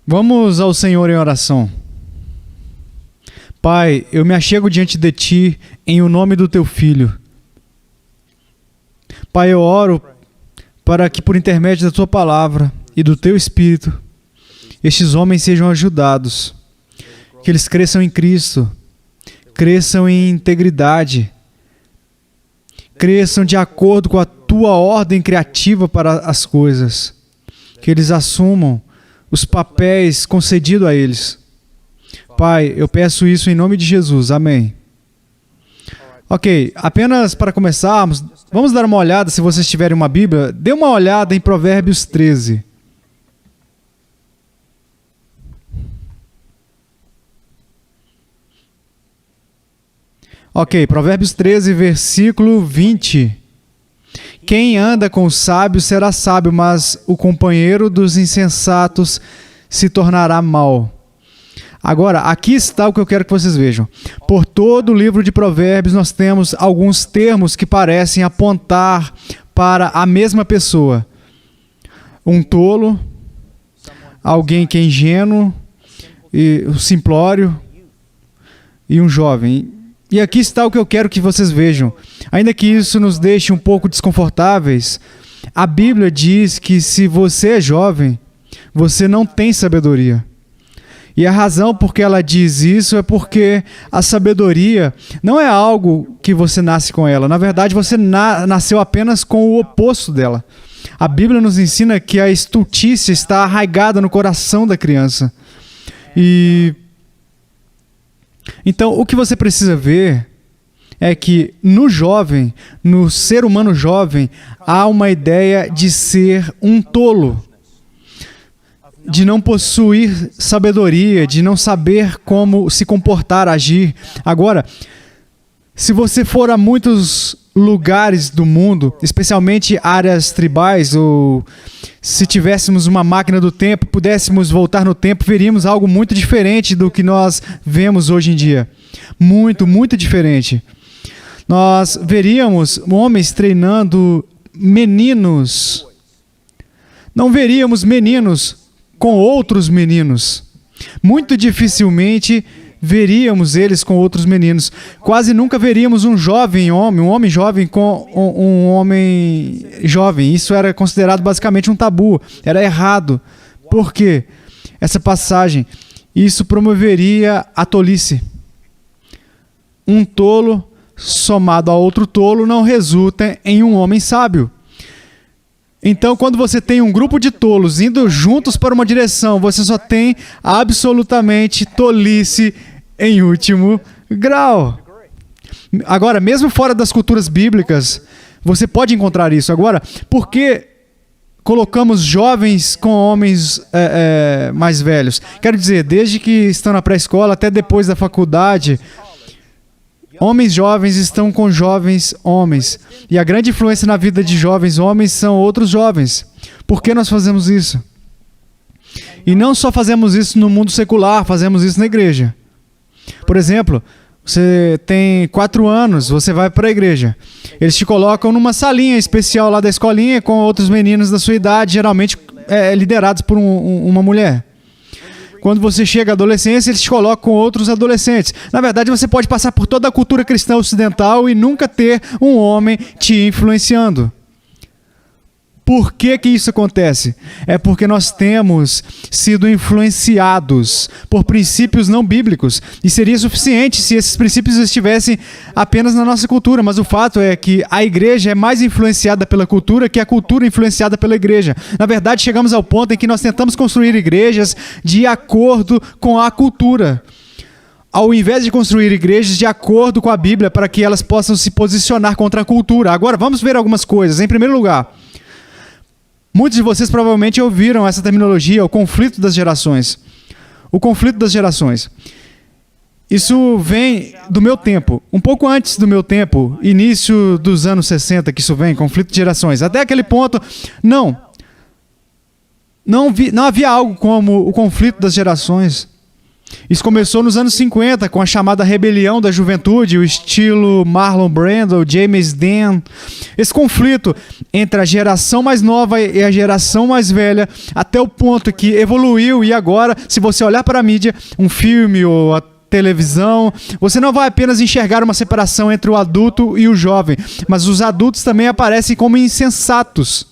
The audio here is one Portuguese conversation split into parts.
Vamos ao Senhor em oração. Pai, eu me achego diante de Ti em o nome do Teu Filho. Pai, eu oro para que por intermédio da Tua Palavra e do Teu Espírito, estes homens sejam ajudados, que eles cresçam em Cristo, cresçam em integridade, cresçam de acordo com a Tua ordem criativa para as coisas, que eles assumam os papéis concedidos a eles. Pai, eu peço isso em nome de Jesus. Amém. Ok, apenas para começarmos, vamos dar uma olhada, se vocês tiverem uma Bíblia, dê uma olhada em Provérbios 13. Ok, Provérbios 13, versículo 20. Quem anda com os sábios será sábio, mas o companheiro dos insensatos se tornará mau. Agora, aqui está o que eu quero que vocês vejam. Por todo o livro de Provérbios, nós temos alguns termos que parecem apontar para a mesma pessoa. Um tolo, alguém que é ingênuo, e um simplório e um jovem. E aqui está o que eu quero que vocês vejam. Ainda que isso nos deixe um pouco desconfortáveis, a Bíblia diz que se você é jovem, você não tem sabedoria. E a razão por que ela diz isso é porque a sabedoria não é algo que você nasce com ela. Na verdade, você nasceu apenas com o oposto dela. A Bíblia nos ensina que a estultícia está arraigada no coração da criança. Então, o que você precisa ver é que no jovem, no ser humano jovem, há uma ideia de ser um tolo, de não possuir sabedoria, de não saber como se comportar, agir. Agora, se você for a muitos lugares do mundo, especialmente áreas tribais, ou se tivéssemos uma máquina do tempo, pudéssemos voltar no tempo, veríamos algo muito diferente do que nós vemos hoje em dia. Muito, muito diferente. Nós veríamos homens treinando meninos. Não veríamos meninos com outros meninos. Muito dificilmente veríamos eles com outros meninos. Quase nunca veríamos um homem jovem com um homem jovem. Isso era considerado basicamente um tabu. Era errado. Por quê? Essa passagem, isso promoveria a tolice. Um tolo somado a outro tolo não resulta em um homem sábio. Então, quando você tem um grupo de tolos indo juntos para uma direção, você só tem absolutamente tolice em último grau. Agora, mesmo fora das culturas bíblicas, você pode encontrar isso. Agora, por que colocamos jovens com homens mais velhos? Quero dizer, desde que estão na pré-escola até depois da faculdade, homens jovens estão com jovens homens. E a grande influência na vida de jovens homens são outros jovens. Por que nós fazemos isso? E não só fazemos isso no mundo secular, fazemos isso na igreja. Por exemplo, você tem 4 anos, você vai para a igreja. Eles te colocam numa salinha especial lá da escolinha com outros meninos da sua idade, geralmente liderados por uma mulher. Quando você chega à adolescência, eles te colocam com outros adolescentes. Na verdade, você pode passar por toda a cultura cristã ocidental e nunca ter um homem te influenciando. Por que isso acontece? É porque nós temos sido influenciados por princípios não bíblicos. E seria suficiente se esses princípios estivessem apenas na nossa cultura. Mas o fato é que a igreja é mais influenciada pela cultura que a cultura influenciada pela igreja. Na verdade, chegamos ao ponto em que nós tentamos construir igrejas de acordo com a cultura, ao invés de construir igrejas de acordo com a Bíblia para que elas possam se posicionar contra a cultura. Agora, vamos ver algumas coisas. Em primeiro lugar, muitos de vocês provavelmente ouviram essa terminologia, o conflito das gerações. O conflito das gerações. Isso vem do meu tempo, um pouco antes do meu tempo, início dos anos 60 que isso vem, conflito de gerações. Até aquele ponto, não havia algo como o conflito das gerações. Isso começou nos anos 50, com a chamada rebelião da juventude, o estilo Marlon Brando, James Dean. Esse conflito entre a geração mais nova e a geração mais velha, até o ponto que evoluiu e agora, se você olhar para a mídia, um filme ou a televisão, você não vai apenas enxergar uma separação entre o adulto e o jovem, mas os adultos também aparecem como insensatos,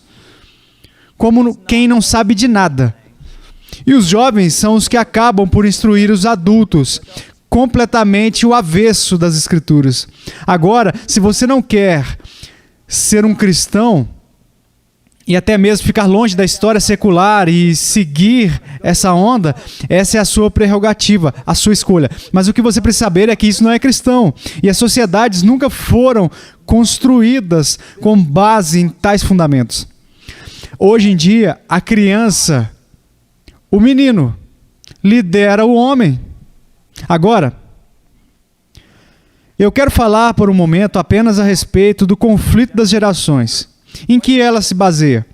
como quem não sabe de nada. E os jovens são os que acabam por instruir os adultos, completamente o avesso das Escrituras. Agora, se você não quer ser um cristão, e até mesmo ficar longe da história secular e seguir essa onda, essa é a sua prerrogativa, a sua escolha. Mas o que você precisa saber é que isso não é cristão. E as sociedades nunca foram construídas com base em tais fundamentos. Hoje em dia, a criança, o menino, lidera o homem. Agora, eu quero falar por um momento apenas a respeito do conflito das gerações. Em que ela se baseia?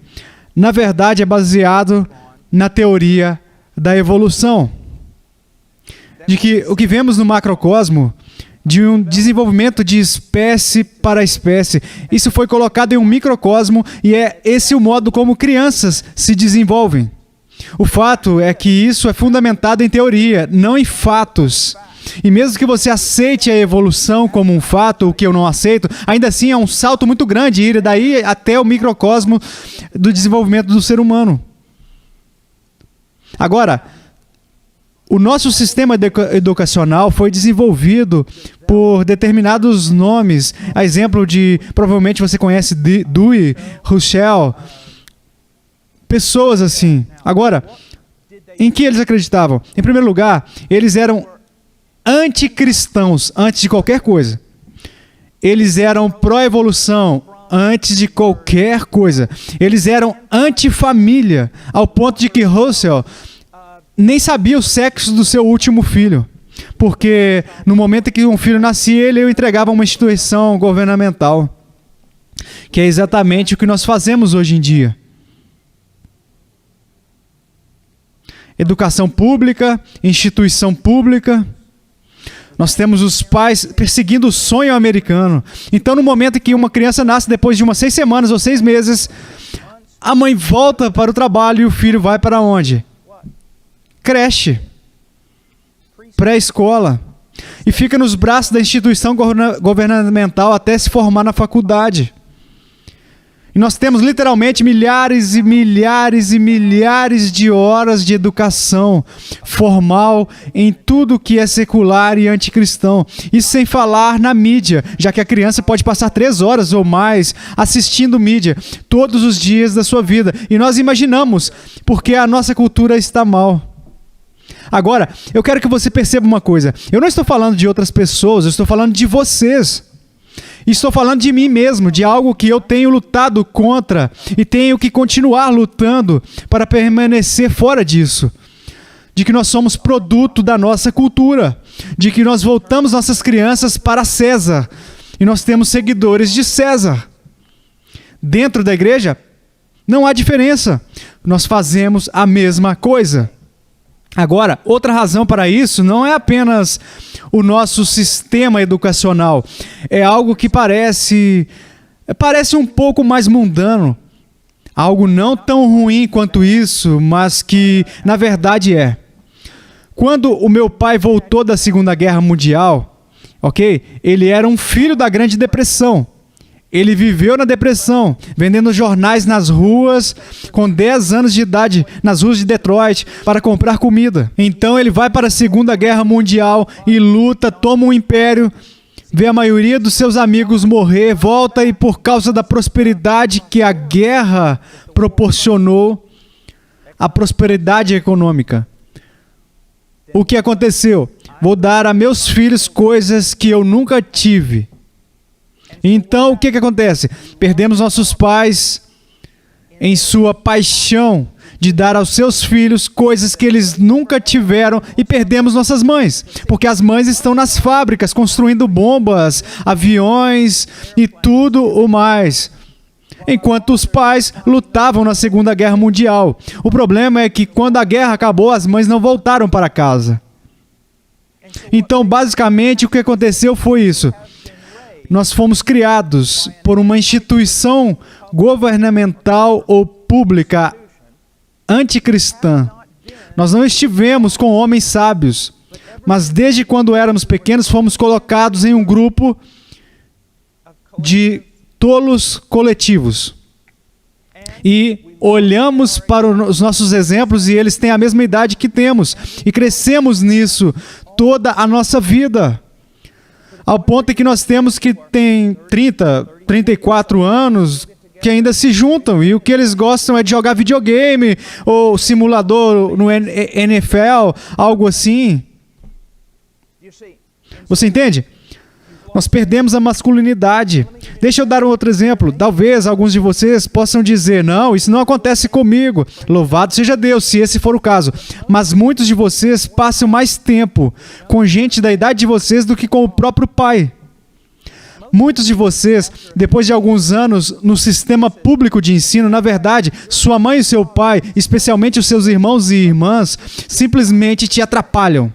Na verdade, é baseado na teoria da evolução. De que o que vemos no macrocosmo, de um desenvolvimento de espécie para espécie, isso foi colocado em um microcosmo e é esse o modo como crianças se desenvolvem. O fato é que isso é fundamentado em teoria, não em fatos. E mesmo que você aceite a evolução como um fato, o que eu não aceito, ainda assim é um salto muito grande ir daí até o microcosmo do desenvolvimento do ser humano. Agora, o nosso sistema educacional foi desenvolvido por determinados nomes. A exemplo de, provavelmente você conhece Dewey, Russell, pessoas assim. Agora, em que eles acreditavam? Em primeiro lugar, eles eram anticristãos antes de qualquer coisa. Eles eram pró-evolução antes de qualquer coisa. Eles eram anti-família, ao ponto de que Russell nem sabia o sexo do seu último filho. Porque no momento em que um filho nascia, ele o entregava a uma instituição governamental. Que é exatamente o que nós fazemos hoje em dia. Educação pública, instituição pública. Nós temos os pais perseguindo o sonho americano. Então, no momento em que uma criança nasce, depois de umas 6 semanas ou 6 meses, a mãe volta para o trabalho e o filho vai para onde? Creche, pré-escola. E fica nos braços da instituição governamental até se formar na faculdade. E nós temos literalmente milhares e milhares e milhares de horas de educação formal em tudo que é secular e anticristão. Isso sem falar na mídia, já que a criança pode passar 3 horas ou mais assistindo mídia todos os dias da sua vida. E nós imaginamos porque a nossa cultura está mal. Agora, eu quero que você perceba uma coisa. Eu não estou falando de outras pessoas, eu estou falando de vocês. Estou falando de mim mesmo, de algo que eu tenho lutado contra e tenho que continuar lutando para permanecer fora disso. De que nós somos produto da nossa cultura, de que nós voltamos nossas crianças para César e nós temos seguidores de César. Dentro da igreja, não há diferença. Nós fazemos a mesma coisa. Agora, outra razão para isso não é apenas o nosso sistema educacional. É algo que parece um pouco mais mundano. Algo não tão ruim quanto isso, mas que na verdade é. Quando o meu pai voltou da Segunda Guerra Mundial, ok? Ele era um filho da Grande Depressão. Ele viveu na depressão, vendendo jornais nas ruas, com 10 anos de idade, nas ruas de Detroit, para comprar comida. Então ele vai para a Segunda Guerra Mundial e luta, toma um império, vê a maioria dos seus amigos morrer, volta e por causa da prosperidade que a guerra proporcionou, a prosperidade econômica. O que aconteceu? Vou dar a meus filhos coisas que eu nunca tive. Então, o que acontece? Perdemos nossos pais em sua paixão de dar aos seus filhos coisas que eles nunca tiveram e perdemos nossas mães, porque as mães estão nas fábricas construindo bombas, aviões e tudo o mais. Enquanto os pais lutavam na Segunda Guerra Mundial. O problema é que quando a guerra acabou, as mães não voltaram para casa. Então, basicamente, o que aconteceu foi isso. Nós fomos criados por uma instituição governamental ou pública anticristã. Nós não estivemos com homens sábios, mas desde quando éramos pequenos fomos colocados em um grupo de tolos coletivos. E olhamos para os nossos exemplos e eles têm a mesma idade que temos. E crescemos nisso toda a nossa vida. Ao ponto em que nós temos que tem 30, 34 anos que ainda se juntam. E o que eles gostam é de jogar videogame ou simulador no NFL, algo assim. Você entende? Nós perdemos a masculinidade. Deixa eu dar um outro exemplo. Talvez alguns de vocês possam dizer, não, isso não acontece comigo. Louvado seja Deus, se esse for o caso. Mas muitos de vocês passam mais tempo com gente da idade de vocês do que com o próprio pai. Muitos de vocês, depois de alguns anos no sistema público de ensino, na verdade, sua mãe e seu pai, especialmente os seus irmãos e irmãs, simplesmente te atrapalham.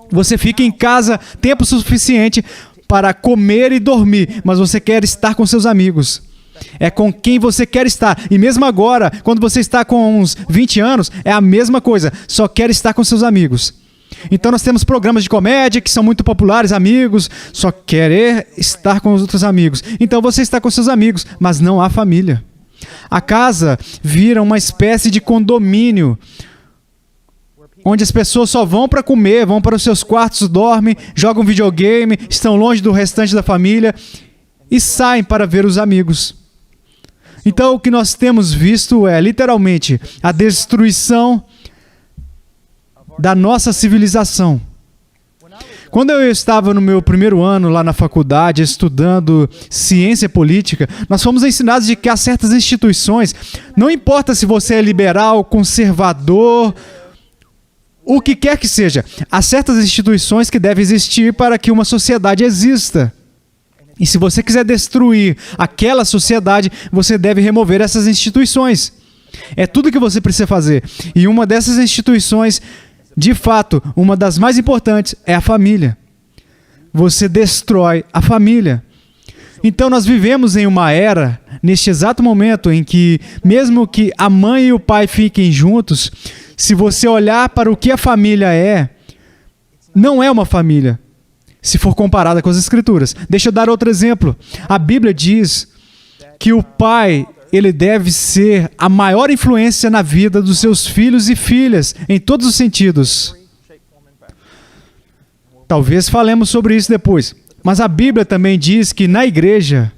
Você fica em casa tempo suficiente para comer e dormir, mas você quer estar com seus amigos. É com quem você quer estar. E mesmo agora, quando você está com uns 20 anos, é a mesma coisa. Só quer estar com seus amigos. Então nós temos programas de comédia que são muito populares, amigos, só querer estar com os outros amigos. Então você está com seus amigos, mas não há família. A casa vira uma espécie de condomínio, onde as pessoas só vão para comer, vão para os seus quartos, dormem, jogam videogame, estão longe do restante da família e saem para ver os amigos. Então o que nós temos visto é, literalmente, a destruição da nossa civilização. Quando eu estava no meu primeiro ano lá na faculdade, estudando ciência política, nós fomos ensinados de que há certas instituições, não importa se você é liberal, conservador, o que quer que seja, há certas instituições que devem existir para que uma sociedade exista. E se você quiser destruir aquela sociedade, você deve remover essas instituições. É tudo que você precisa fazer. E uma dessas instituições, de fato, uma das mais importantes, é a família. Você destrói a família. Então nós vivemos em uma era, neste exato momento, em que, mesmo que a mãe e o pai fiquem juntos, se você olhar para o que a família é, não é uma família, se for comparada com as Escrituras. Deixa eu dar outro exemplo. A Bíblia diz que o pai, ele deve ser a maior influência na vida dos seus filhos e filhas, em todos os sentidos. Talvez falemos sobre isso depois. Mas a Bíblia também diz que na igreja,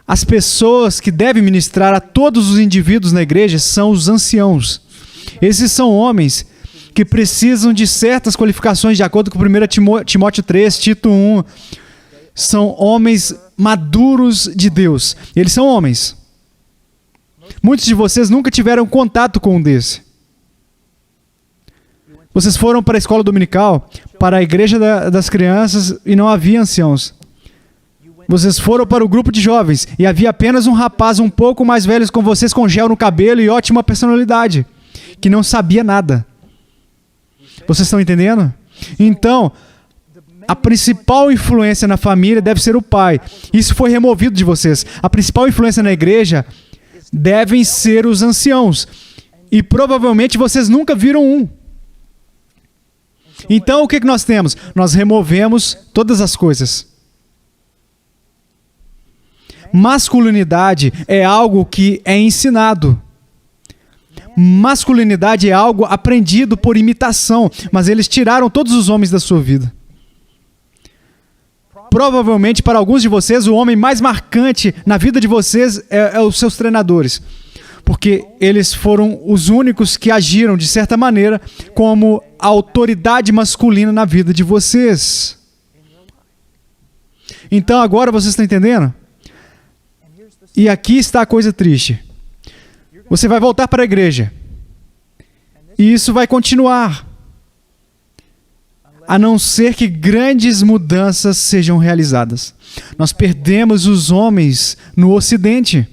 as pessoas que devem ministrar a todos os indivíduos na igreja são os anciãos. Esses são homens que precisam de certas qualificações, de acordo com 1 Timóteo 3, Tito 1. São homens maduros de Deus. Eles são homens. Muitos de vocês nunca tiveram contato com um desse. Vocês foram para a escola dominical, para a igreja das crianças e não havia anciãos. Vocês foram para o grupo de jovens e havia apenas um rapaz um pouco mais velho com vocês, com gel no cabelo e ótima personalidade, que não sabia nada. Vocês estão entendendo? Então, a principal influência na família deve ser o pai. Isso foi removido de vocês. A principal influência na igreja devem ser os anciãos. E provavelmente vocês nunca viram um. Então, o que nós temos? Nós removemos todas as coisas. Masculinidade é algo que é ensinado. Masculinidade é algo aprendido por imitação, mas eles tiraram todos os homens da sua vida. Provavelmente, para alguns de vocês, o homem mais marcante na vida de vocês é os seus treinadores, porque eles foram os únicos que agiram, de certa maneira, como a autoridade masculina na vida de vocês. Então, agora vocês estão entendendo? E aqui está a coisa triste. Você vai voltar para a igreja. E isso vai continuar. A não ser que grandes mudanças sejam realizadas. Nós perdemos os homens no Ocidente.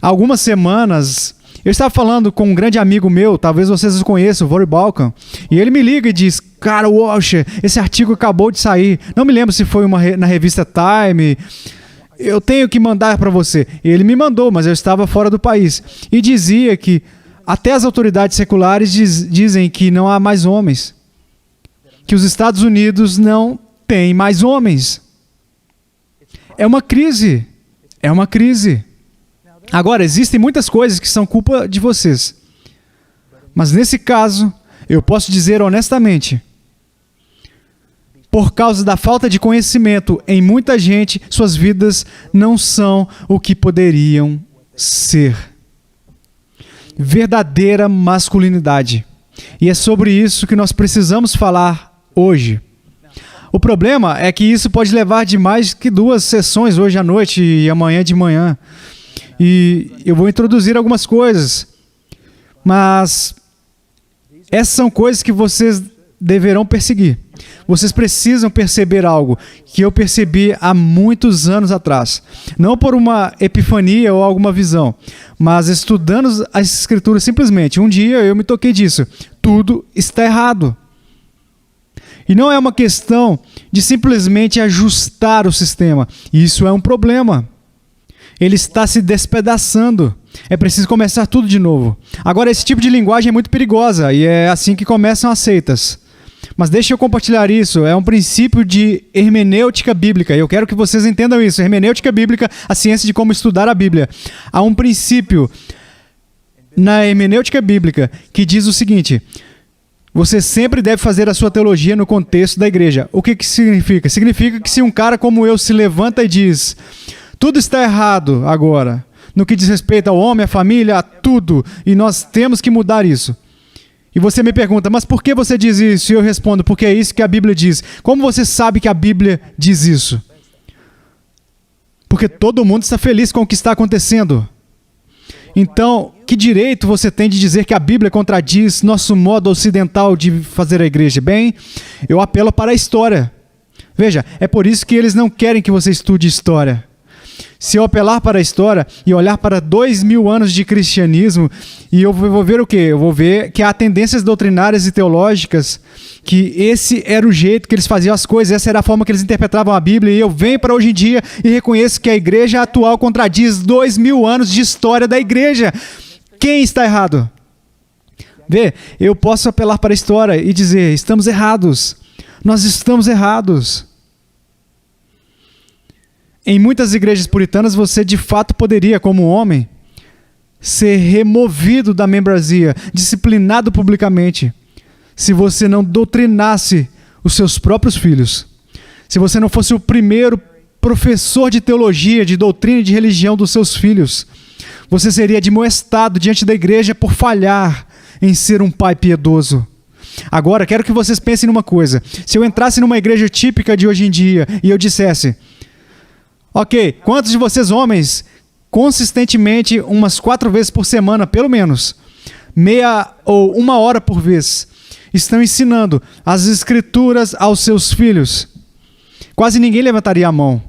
Há algumas semanas, Eu estava falando com um grande amigo meu, talvez vocês o conheçam, o Rory Balkan, e ele me liga e diz, cara, Washer, esse artigo acabou de sair. Não me lembro se foi na revista Time. Eu tenho que mandar para você. E ele me mandou, mas eu estava fora do país. E dizia que até as autoridades seculares dizem que não há mais homens. Que os Estados Unidos não têm mais homens. É uma crise. É uma crise. Agora, existem muitas coisas que são culpa de vocês. Mas nesse caso, eu posso dizer honestamente, por causa da falta de conhecimento em muita gente, suas vidas não são o que poderiam ser. Verdadeira masculinidade. E é sobre isso que nós precisamos falar hoje. O problema é que isso pode levar de mais que 2 sessões hoje à noite e amanhã de manhã. E eu vou introduzir algumas coisas. Mas essas são coisas que vocês deverão perseguir. Vocês precisam perceber algo que eu percebi há muitos anos atrás. Não por uma epifania ou alguma visão, mas estudando as Escrituras simplesmente. Um dia eu me toquei disso. Tudo está errado. E não é uma questão de simplesmente ajustar o sistema. Isso é um problema. Ele está se despedaçando. É preciso começar tudo de novo. Agora, esse tipo de linguagem é muito perigosa e é assim que começam as seitas. Mas deixa eu compartilhar isso. É um princípio de hermenêutica bíblica. Eu quero que vocês entendam isso. Hermenêutica bíblica, a ciência de como estudar a Bíblia. Há um princípio na hermenêutica bíblica que diz o seguinte: você sempre deve fazer a sua teologia no contexto da igreja. O que significa? Significa que se um cara como eu se levanta e diz, tudo está errado agora, no que diz respeito ao homem, à família, a tudo, e nós temos que mudar isso. E você me pergunta, mas por que você diz isso? E eu respondo, porque é isso que a Bíblia diz. Como você sabe que a Bíblia diz isso? Porque todo mundo está feliz com o que está acontecendo. Então, que direito você tem de dizer que a Bíblia contradiz nosso modo ocidental de fazer a igreja? Bem, eu apelo para a história. Veja, é por isso que eles não querem que você estude história. Se eu apelar para a história e olhar para 2000 anos de cristianismo, e eu vou ver o quê? Eu vou ver que há tendências doutrinárias e teológicas, que esse era o jeito que eles faziam as coisas, essa era a forma que eles interpretavam a Bíblia, e eu venho para hoje em dia e reconheço que a igreja atual contradiz 2000 anos de história da igreja. Quem está errado? Vê, eu posso apelar para a história e dizer, estamos errados. Nós estamos errados. Em muitas igrejas puritanas, você de fato poderia, como homem, ser removido da membresia, disciplinado publicamente, se você não doutrinasse os seus próprios filhos. Se você não fosse o primeiro professor de teologia, de doutrina e de religião dos seus filhos, você seria admoestado diante da igreja por falhar em ser um pai piedoso. Agora, quero que vocês pensem numa coisa. Se eu entrasse numa igreja típica de hoje em dia e eu dissesse, ok, quantos de vocês homens, consistentemente, umas 4 vezes por semana, pelo menos, meia ou 1 hora por vez, estão ensinando as Escrituras aos seus filhos? Quase ninguém levantaria a mão.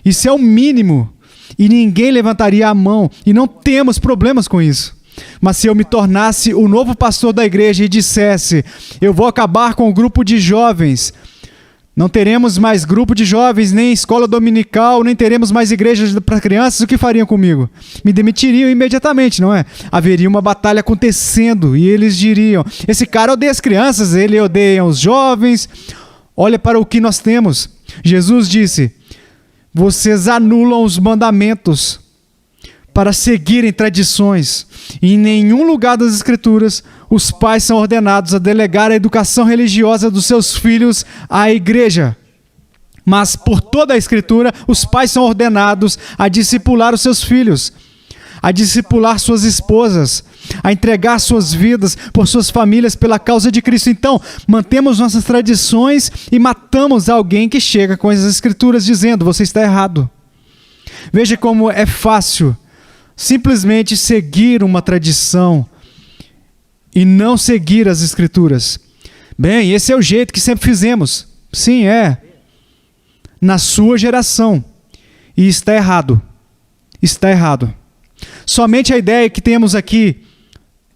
Isso é o mínimo. E ninguém levantaria a mão. E não temos problemas com isso. Mas se eu me tornasse o novo pastor da igreja e dissesse, eu vou acabar com o grupo de jovens, não teremos mais grupo de jovens, nem escola dominical, nem teremos mais igrejas para crianças, o que fariam comigo? Me demitiriam imediatamente, não é? Haveria uma batalha acontecendo e eles diriam, esse cara odeia as crianças, ele odeia os jovens. Olha para o que nós temos. Jesus disse, vocês anulam os mandamentos para seguirem tradições. E em nenhum lugar das Escrituras os pais são ordenados a delegar a educação religiosa dos seus filhos à igreja. Mas por toda a Escritura, os pais são ordenados a discipular os seus filhos, a discipular suas esposas, a entregar suas vidas por suas famílias pela causa de Cristo. Então, mantemos nossas tradições e matamos alguém que chega com as Escrituras dizendo, você está errado. Veja como é fácil simplesmente seguir uma tradição e não seguir as Escrituras. Bem, esse é o jeito que sempre fizemos. Sim, é. Na sua geração. E está errado. Está errado. Somente a ideia que temos aqui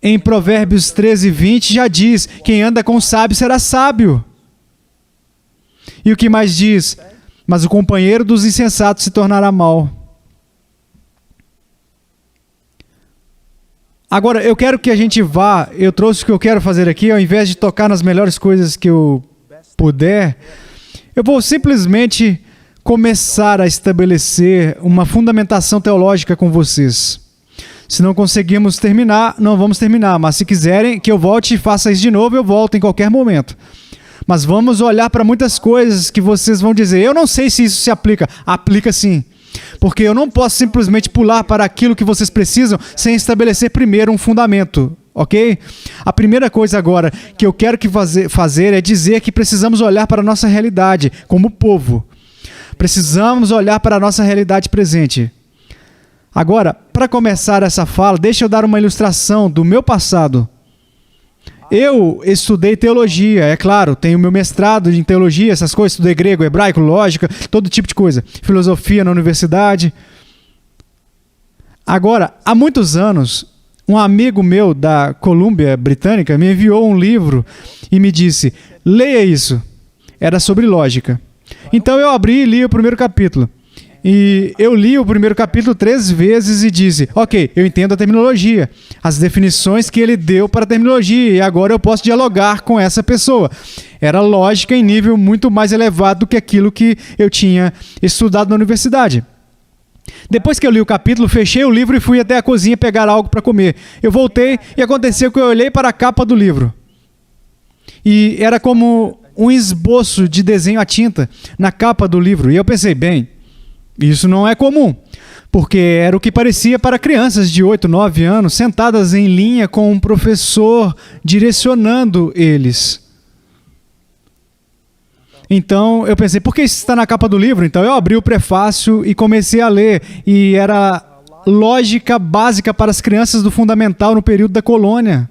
em Provérbios 13:20 já diz: quem anda com o sábio será sábio. E o que mais diz? Mas o companheiro dos insensatos se tornará mau. Agora, eu quero que a gente vá, eu trouxe o que eu quero fazer aqui, ao invés de tocar nas melhores coisas que eu puder, eu vou simplesmente começar a estabelecer uma fundamentação teológica com vocês. Se não conseguirmos terminar, não vamos terminar, mas se quiserem que eu volte e faça isso de novo, eu volto em qualquer momento. Mas vamos olhar para muitas coisas que vocês vão dizer: eu não sei se isso se aplica. Aplica sim. Porque eu não posso simplesmente pular para aquilo que vocês precisam sem estabelecer primeiro um fundamento, ok? A primeira coisa agora que eu quero fazer é dizer que precisamos olhar para a nossa realidade como povo. Precisamos olhar para a nossa realidade presente. Agora, para começar essa fala, deixa eu dar uma ilustração do meu passado. Eu estudei teologia, é claro, tenho meu mestrado em teologia, essas coisas, estudei grego, hebraico, lógica, todo tipo de coisa. Filosofia na universidade. Agora, há muitos anos, um amigo meu da Colômbia Britânica me enviou um livro e me disse: leia isso. Era sobre lógica. Então eu abri e li o primeiro capítulo. E eu li o primeiro capítulo 3 vezes e disse: ok, eu entendo a terminologia, as definições que ele deu para a terminologia, e agora eu posso dialogar com essa pessoa. Era lógica em nível muito mais elevado do que aquilo que eu tinha estudado na universidade. Depois que eu li o capítulo, fechei o livro e fui até a cozinha pegar algo para comer. Eu voltei e aconteceu que eu olhei para a capa do livro. E era como um esboço de desenho à tinta na capa do livro. E eu pensei: bem, isso não é comum, porque era o que parecia para crianças de 8, 9 anos, sentadas em linha com um professor direcionando eles. Então eu pensei: por que isso está na capa do livro? Então eu abri o prefácio e comecei a ler, e era lógica básica para as crianças do fundamental no período da colônia.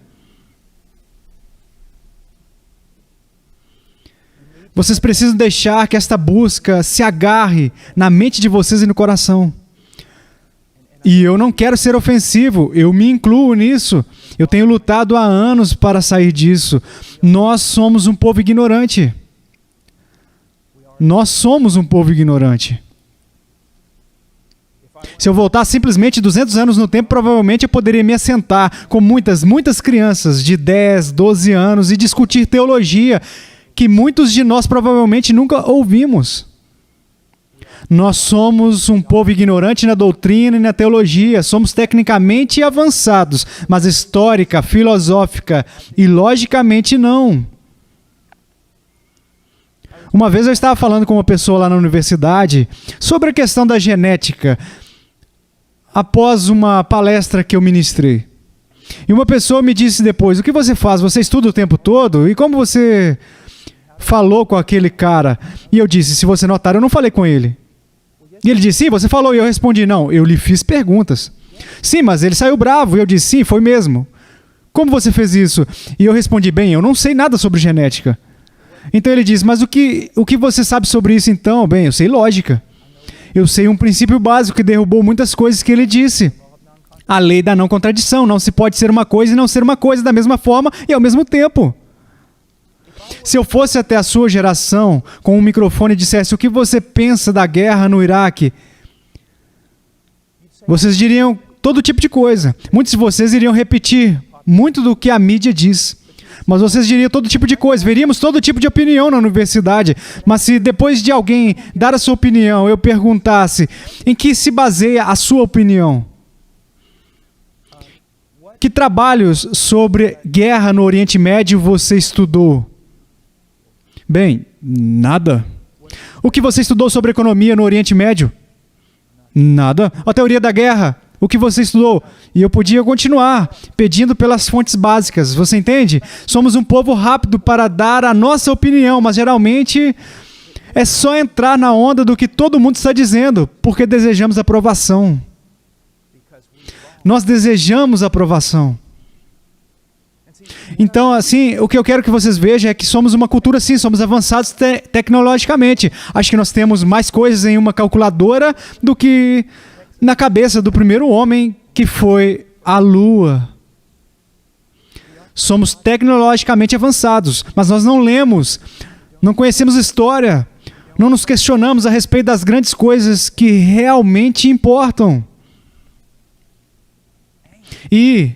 Vocês precisam deixar que esta busca se agarre na mente de vocês e no coração. E eu não quero ser ofensivo, eu me incluo nisso. Eu tenho lutado há anos para sair disso. Nós somos um povo ignorante. Nós somos um povo ignorante. Se eu voltar simplesmente 200 anos no tempo, provavelmente eu poderia me assentar com muitas crianças de 10, 12 anos e discutir teologia que muitos de nós provavelmente nunca ouvimos. Nós somos um povo ignorante na doutrina e na teologia. Somos tecnicamente avançados, mas histórica, filosófica e logicamente não. Uma vez eu estava falando com uma pessoa lá na universidade sobre a questão da genética, após uma palestra que eu ministrei. E uma pessoa me disse depois: o que você faz? Você estuda o tempo todo? E como você falou com aquele cara? E eu disse: se você notar, eu não falei com ele. E ele disse: sim, você falou. E eu respondi: não, eu lhe fiz perguntas. Sim, mas ele saiu bravo. E eu disse: sim, foi mesmo. Como você fez isso? E eu respondi: bem, eu não sei nada sobre genética. Então ele diz: mas o que você sabe sobre isso então? Bem, eu sei lógica. Eu sei um princípio básico que derrubou muitas coisas que ele disse. A lei da não contradição. Não se pode ser uma coisa e não ser uma coisa da mesma forma e ao mesmo tempo. Se eu fosse até a sua geração com um microfone e dissesse: o que você pensa da guerra no Iraque? Vocês diriam todo tipo de coisa. Muitos de vocês iriam repetir muito do que a mídia diz. Mas vocês diriam todo tipo de coisa. Veríamos todo tipo de opinião na universidade. Mas se depois de alguém dar a sua opinião, eu perguntasse: em que se baseia a sua opinião? Que trabalhos sobre guerra no Oriente Médio você estudou? Bem, nada. O que você estudou sobre economia no Oriente Médio? Nada. A teoria da guerra? O que você estudou? E eu podia continuar pedindo pelas fontes básicas. Você entende? Somos um povo rápido para dar a nossa opinião, mas geralmente é só entrar na onda do que todo mundo está dizendo, porque desejamos aprovação. Nós desejamos aprovação. Então, assim, o que eu quero que vocês vejam é que somos uma cultura, sim, somos avançados tecnologicamente. Acho que nós temos mais coisas em uma calculadora do que na cabeça do primeiro homem que foi a Lua. Somos tecnologicamente avançados, mas nós não lemos, não conhecemos história, não nos questionamos a respeito das grandes coisas que realmente importam. E,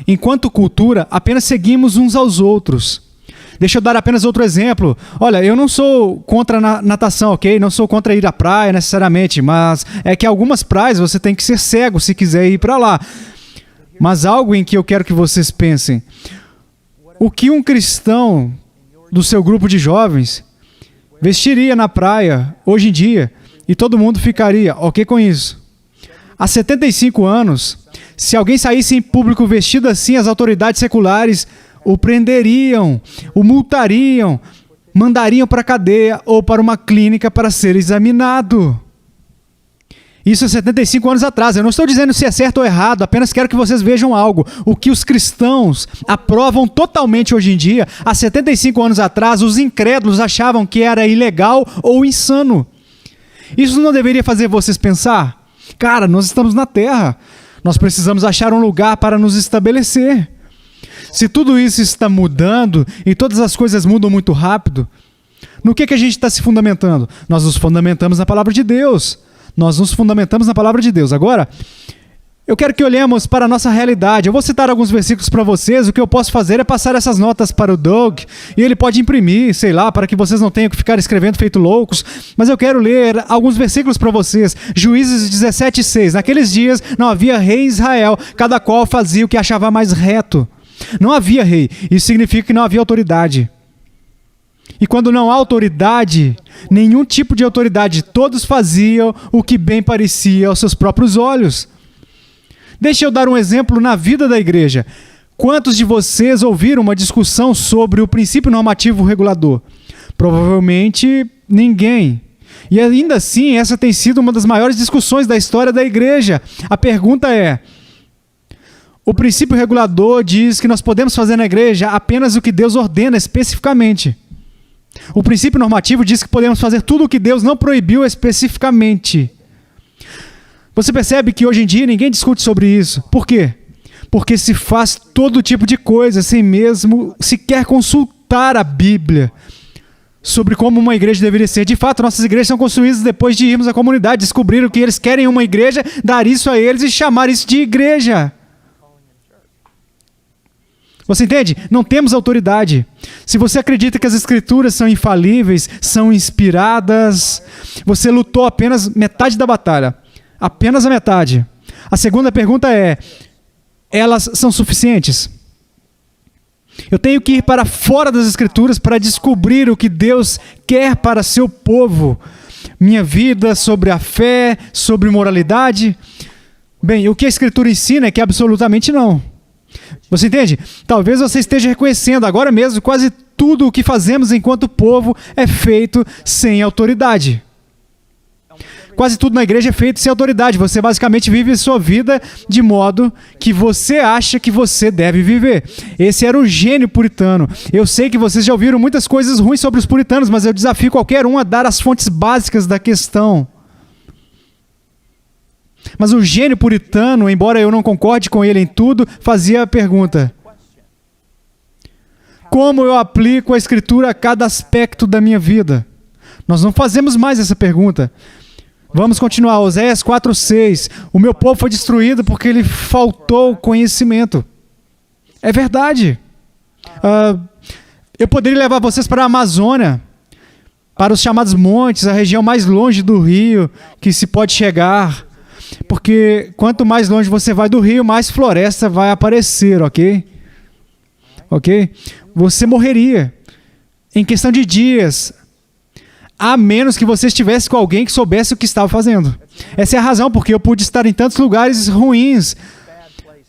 enquanto cultura, apenas seguimos uns aos outros. Deixa eu dar apenas outro exemplo. Olha, eu não sou contra a natação, ok? Não sou contra ir à praia necessariamente, mas é que algumas praias você tem que ser cego se quiser ir para lá. Mas algo em que eu quero que vocês pensem. O que um cristão do seu grupo de jovens vestiria na praia hoje em dia e todo mundo ficaria ok com isso? Há 75 anos, se alguém saísse em público vestido assim, as autoridades seculares o prenderiam, o multariam, mandariam para a cadeia ou para uma clínica para ser examinado. Isso há 75 anos atrás. Eu não estou dizendo se é certo ou errado, apenas quero que vocês vejam algo. O que os cristãos aprovam totalmente hoje em dia, há 75 anos atrás, os incrédulos achavam que era ilegal ou insano. Isso não deveria fazer vocês pensar? Cara, nós estamos na Terra. Nós precisamos achar um lugar para nos estabelecer. Se tudo isso está mudando e todas as coisas mudam muito rápido, no que a gente está se fundamentando? Nós nos fundamentamos na palavra de Deus. Nós nos fundamentamos na palavra de Deus. Agora, eu quero que olhemos para a nossa realidade. Eu vou citar alguns versículos para vocês. O que eu posso fazer é passar essas notas para o Doug e ele pode imprimir, sei lá, para que vocês não tenham que ficar escrevendo feito loucos. Mas eu quero ler alguns versículos para vocês. Juízes 17:6. Naqueles dias não havia rei em Israel, cada qual fazia o que achava mais reto. Não havia rei. Isso significa que não havia autoridade. E quando não há autoridade, nenhum tipo de autoridade, todos faziam o que bem parecia aos seus próprios olhos. Deixa eu dar um exemplo na vida da igreja. Quantos de vocês ouviram uma discussão sobre o princípio normativo regulador? Provavelmente ninguém. E ainda assim, essa tem sido uma das maiores discussões da história da igreja. A pergunta é: o princípio regulador diz que nós podemos fazer na igreja apenas o que Deus ordena especificamente. O princípio normativo diz que podemos fazer tudo o que Deus não proibiu especificamente. Você percebe que hoje em dia ninguém discute sobre isso. Por quê? Porque se faz todo tipo de coisa sem mesmo sequer consultar a Bíblia sobre como uma igreja deveria ser. De fato, nossas igrejas são construídas depois de irmos à comunidade, descobrir o que eles querem em uma igreja, dar isso a eles e chamar isso de igreja. Você entende? Não temos autoridade. Se você acredita que as escrituras são infalíveis, são inspiradas, você lutou apenas metade da batalha. Apenas a metade. A segunda pergunta é: elas são suficientes? Eu tenho que ir para fora das escrituras para descobrir o que Deus quer para seu povo. Minha vida sobre a fé, sobre moralidade. Bem, o que a escritura ensina é que absolutamente não. Você entende? Talvez você esteja reconhecendo agora mesmo quase tudo o que fazemos enquanto povo é feito sem autoridade. Quase tudo na igreja é feito sem autoridade. Você basicamente vive sua vida de modo que você acha que você deve viver. Esse era o gênio puritano. Eu sei que vocês já ouviram muitas coisas ruins sobre os puritanos, mas eu desafio qualquer um a dar as fontes básicas da questão. Mas o gênio puritano, embora eu não concorde com ele em tudo, fazia a pergunta: como eu aplico a escritura a cada aspecto da minha vida? Nós não fazemos mais essa pergunta. Vamos continuar. Oséias 4:6. O meu povo foi destruído porque lhe faltou conhecimento. É verdade. Eu poderia levar vocês para a Amazônia, para os chamados montes, a região mais longe do rio que se pode chegar. Porque quanto mais longe você vai do rio, mais floresta vai aparecer, ok? Ok? Você morreria em questão de dias, a menos que você estivesse com alguém que soubesse o que estava fazendo. Essa é a razão porque eu pude estar em tantos lugares ruins.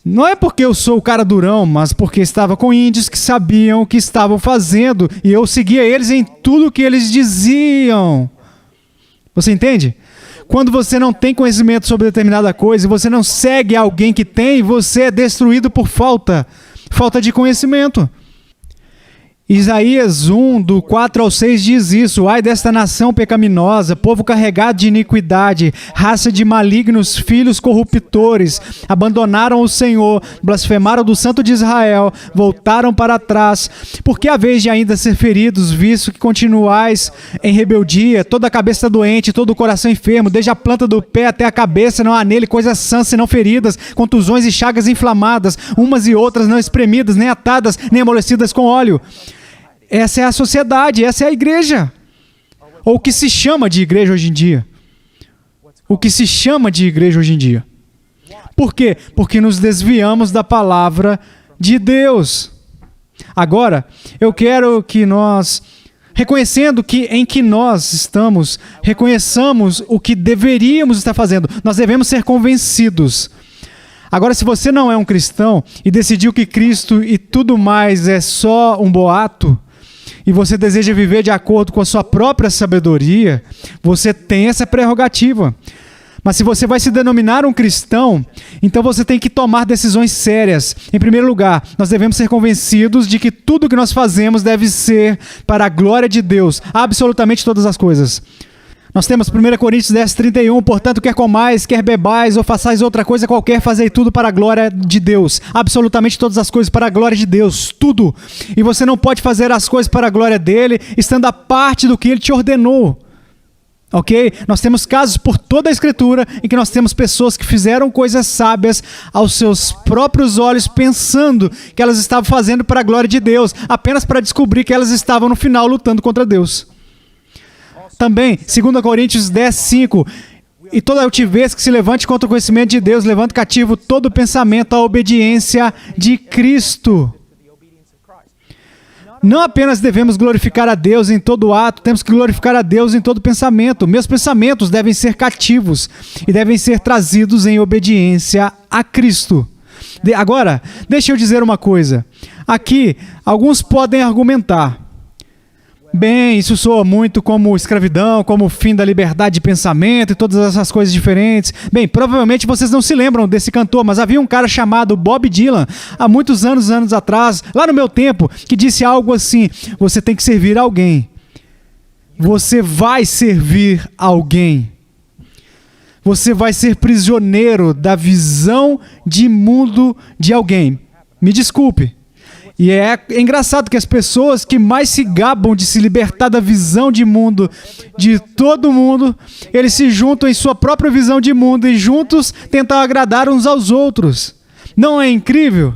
Não é porque eu sou o cara durão, mas porque estava com índios que sabiam o que estavam fazendo e eu seguia eles em tudo o que eles diziam. Você entende? Quando você não tem conhecimento sobre determinada coisa e você não segue alguém que tem, você é destruído por falta de conhecimento. Isaías 1, do 4 ao 6 diz isso: ai desta nação pecaminosa, povo carregado de iniquidade, raça de malignos, filhos corruptores, abandonaram o Senhor, blasfemaram do Santo de Israel, voltaram para trás. Por que haveis de ainda ser feridos, visto que continuais em rebeldia? Toda a cabeça doente, todo o coração enfermo, desde a planta do pé até a cabeça, não há nele coisas sãs senão feridas, contusões e chagas inflamadas, umas e outras não espremidas, nem atadas, nem amolecidas com óleo. Essa é a sociedade, essa é a igreja. Ou o que se chama de igreja hoje em dia. O que se chama de igreja hoje em dia. Por quê? Porque nos desviamos da palavra de Deus. Agora, eu quero que nós, reconhecendo que em que nós estamos, reconheçamos o que deveríamos estar fazendo. Nós devemos ser convencidos. Agora, se você não é um cristão e decidiu que Cristo e tudo mais é só um boato, e você deseja viver de acordo com a sua própria sabedoria, você tem essa prerrogativa. Mas se você vai se denominar um cristão, então você tem que tomar decisões sérias. Em primeiro lugar, nós devemos ser convencidos de que tudo que nós fazemos deve ser para a glória de Deus, absolutamente todas as coisas. Nós temos 1 Coríntios 10, 31, portanto, quer comais, quer bebais, ou façais outra coisa qualquer, fazei tudo para a glória de Deus. Absolutamente todas as coisas para a glória de Deus, tudo. E você não pode fazer as coisas para a glória dele, estando a parte do que ele te ordenou. Ok? Nós temos casos por toda a Escritura em que nós temos pessoas que fizeram coisas sábias aos seus próprios olhos, pensando que elas estavam fazendo para a glória de Deus, apenas para descobrir que elas estavam no final lutando contra Deus. Também, 2 Coríntios 10, 5, e toda altivez que se levante contra o conhecimento de Deus, levante cativo todo pensamento à obediência de Cristo. Não apenas devemos glorificar a Deus em todo ato, temos que glorificar a Deus em todo pensamento. Meus pensamentos devem ser cativos e devem ser trazidos em obediência a Cristo. Agora, deixa eu dizer uma coisa. Aqui, alguns podem argumentar: bem, isso soa muito como escravidão, como o fim da liberdade de pensamento e todas essas coisas diferentes. Bem, provavelmente vocês não se lembram desse cantor, mas havia um cara chamado Bob Dylan, há muitos anos atrás, lá no meu tempo, que disse algo assim: você tem que servir alguém. Você vai servir alguém. Você vai ser prisioneiro da visão de mundo de alguém. Me desculpe. E é engraçado que as pessoas que mais se gabam de se libertar da visão de mundo de todo mundo, eles se juntam em sua própria visão de mundo e juntos tentam agradar uns aos outros. Não é incrível?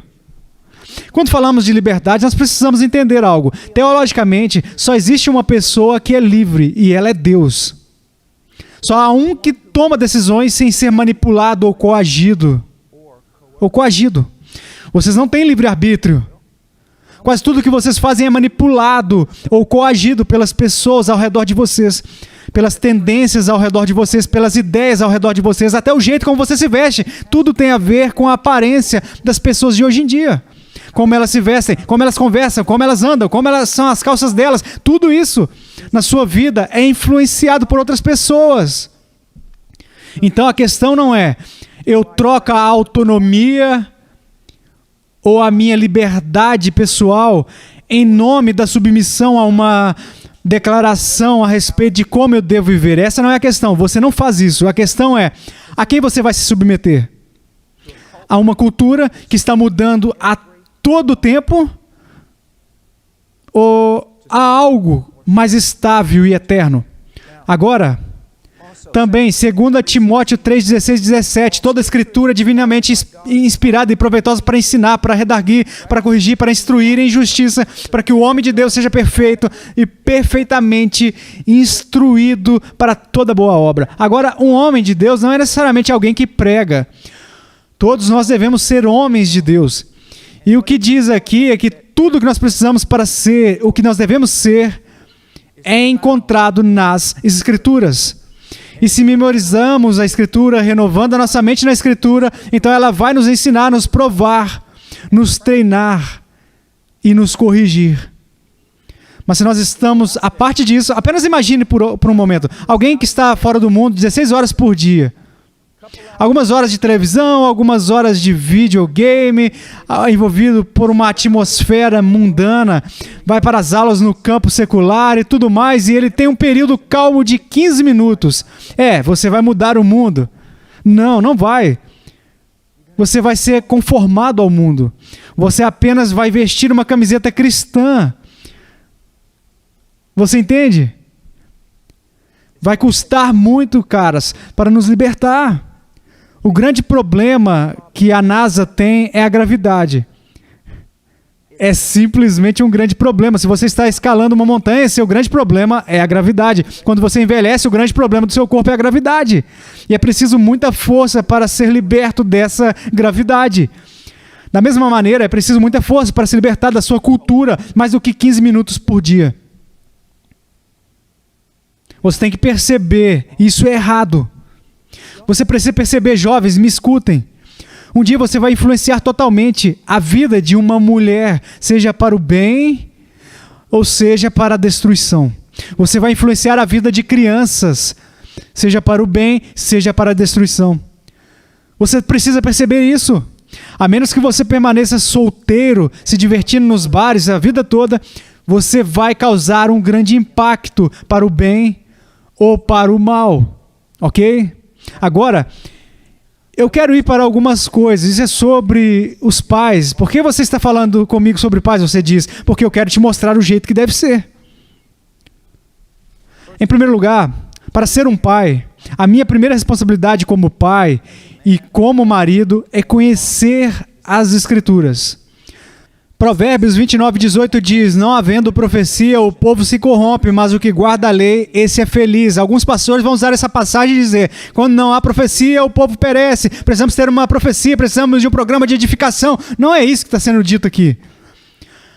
Quando falamos de liberdade, nós precisamos entender algo. Teologicamente, só existe uma pessoa que é livre e ela é Deus. Só há um que toma decisões sem ser manipulado ou coagido. Vocês não têm livre-arbítrio. Quase tudo que vocês fazem é manipulado ou coagido pelas pessoas ao redor de vocês, pelas tendências ao redor de vocês, pelas ideias ao redor de vocês, até o jeito como você se veste. Tudo tem a ver com a aparência das pessoas de hoje em dia. Como elas se vestem, como elas conversam, como elas andam, como elas são as calças delas. Tudo isso na sua vida é influenciado por outras pessoas. Então a questão não é: eu troco a autonomia ou a minha liberdade pessoal em nome da submissão a uma declaração a respeito de como eu devo viver. Essa não é a questão. Você não faz isso. A questão é: a quem você vai se submeter? A uma cultura que está mudando a todo tempo ou a algo mais estável e eterno? Agora, também, 2 Timóteo 3, 16 e 17, toda a escritura é divinamente inspirada e proveitosa para ensinar, para redarguir, para corrigir, para instruir em justiça, para que o homem de Deus seja perfeito e perfeitamente instruído para toda boa obra. Agora, um homem de Deus não é necessariamente alguém que prega. Todos nós devemos ser homens de Deus. E o que diz aqui é que tudo que nós precisamos para ser o que nós devemos ser é encontrado nas Escrituras. E se memorizamos a Escritura, renovando a nossa mente na Escritura, então ela vai nos ensinar, nos provar, nos treinar e nos corrigir. Mas se nós estamos, a parte disso, apenas imagine por um momento, alguém que está fora do mundo 16 horas por dia. Algumas horas de televisão, algumas horas de videogame, envolvido por uma atmosfera mundana, vai para as aulas no campo secular e tudo mais, e ele tem um período calmo de 15 minutos. Você vai mudar o mundo. Não, não vai. Você vai ser conformado ao mundo. Você apenas vai vestir uma camiseta cristã. Você entende? Vai custar muito, caras, para nos libertar. O grande problema que a NASA tem é a gravidade. É simplesmente um grande problema. Se você está escalando uma montanha, seu grande problema é a gravidade. Quando você envelhece, o grande problema do seu corpo é a gravidade. E é preciso muita força para ser liberto dessa gravidade. Da mesma maneira, é preciso muita força para se libertar da sua cultura, mais do que 15 minutos por dia. Você tem que perceber, isso é errado. Você precisa perceber, jovens, me escutem. Um dia você vai influenciar totalmente a vida de uma mulher, seja para o bem ou seja para a destruição. Você vai influenciar a vida de crianças, seja para o bem, seja para a destruição. Você precisa perceber isso. A menos que você permaneça solteiro, se divertindo nos bares a vida toda, você vai causar um grande impacto para o bem ou para o mal, ok? Agora, eu quero ir para algumas coisas. Isso é sobre os pais. Por que você está falando comigo sobre pais? Você diz, porque eu quero te mostrar o jeito que deve ser. Em primeiro lugar, para ser um pai, a minha primeira responsabilidade como pai e como marido é conhecer as Escrituras. Provérbios 29:18 diz, não havendo profecia, o povo se corrompe, mas o que guarda a lei, esse é feliz. Alguns pastores vão usar essa passagem e dizer, quando não há profecia, o povo perece. Precisamos ter uma profecia, precisamos de um programa de edificação. Não é isso que está sendo dito aqui.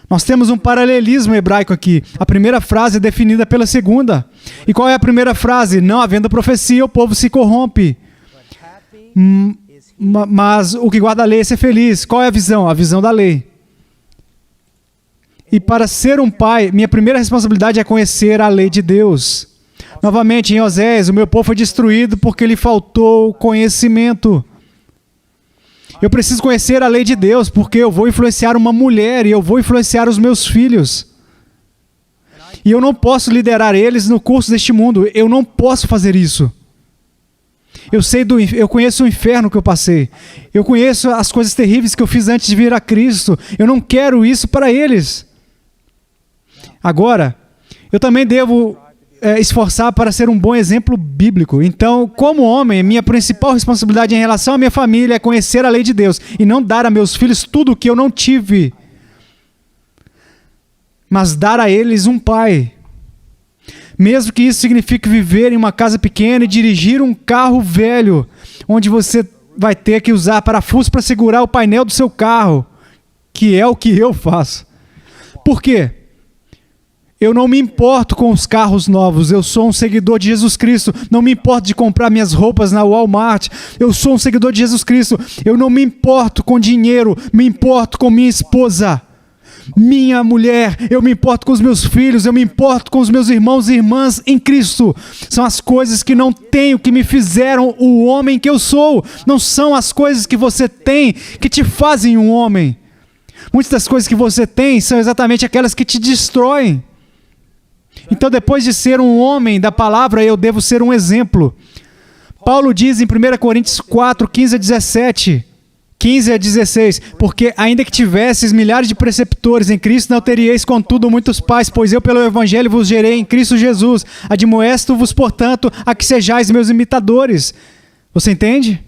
Nós temos um paralelismo hebraico aqui. A primeira frase é definida pela segunda. E qual é a primeira frase? Não havendo profecia, o povo se corrompe. Mas o que guarda a lei, esse é feliz. Qual é a visão? A visão da lei. E para ser um pai, minha primeira responsabilidade é conhecer a lei de Deus. Novamente, em Oséias, o meu povo foi destruído porque lhe faltou conhecimento. Eu preciso conhecer a lei de Deus porque eu vou influenciar uma mulher e eu vou influenciar os meus filhos. E eu não posso liderar eles no curso deste mundo. Eu não posso fazer isso. Eu conheço o inferno que eu passei. Eu conheço as coisas terríveis que eu fiz antes de vir a Cristo. Eu não quero isso para eles. Agora, eu também devo esforçar para ser um bom exemplo bíblico. Então, como homem, minha principal responsabilidade em relação à minha família é conhecer a lei de Deus e não dar a meus filhos tudo o que eu não tive, mas dar a eles um pai. Mesmo que isso signifique viver em uma casa pequena e dirigir um carro velho, onde você vai ter que usar parafuso para segurar o painel do seu carro, que é o que eu faço. Por quê? Eu não me importo com os carros novos, eu sou um seguidor de Jesus Cristo, não me importo de comprar minhas roupas na Walmart, eu sou um seguidor de Jesus Cristo, eu não me importo com dinheiro, me importo com minha esposa, minha mulher, eu me importo com os meus filhos, eu me importo com os meus irmãos e irmãs em Cristo. São as coisas que não tenho que me fizeram o homem que eu sou, não são as coisas que você tem que te fazem um homem. Muitas das coisas que você tem são exatamente aquelas que te destroem. Então, depois de ser um homem da palavra, eu devo ser um exemplo. Paulo diz em 1 Coríntios 4, 15 a 17, 15 a 16, porque ainda que tivesses milhares de preceptores em Cristo, não teríeis contudo muitos pais, pois eu pelo Evangelho vos gerei em Cristo Jesus. Admoesto-vos, portanto, a que sejais meus imitadores. Você entende?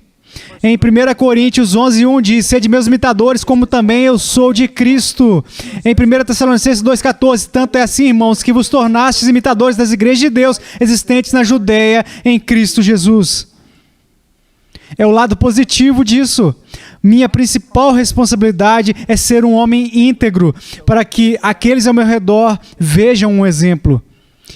Em 1 Coríntios 11:1 diz, sede meus imitadores, como também eu sou de Cristo. Em 1 Tessalonicenses 2:14, tanto é assim, irmãos, que vos tornastes imitadores das igrejas de Deus existentes na Judeia em Cristo Jesus. É o lado positivo disso. Minha principal responsabilidade é ser um homem íntegro, para que aqueles ao meu redor vejam um exemplo.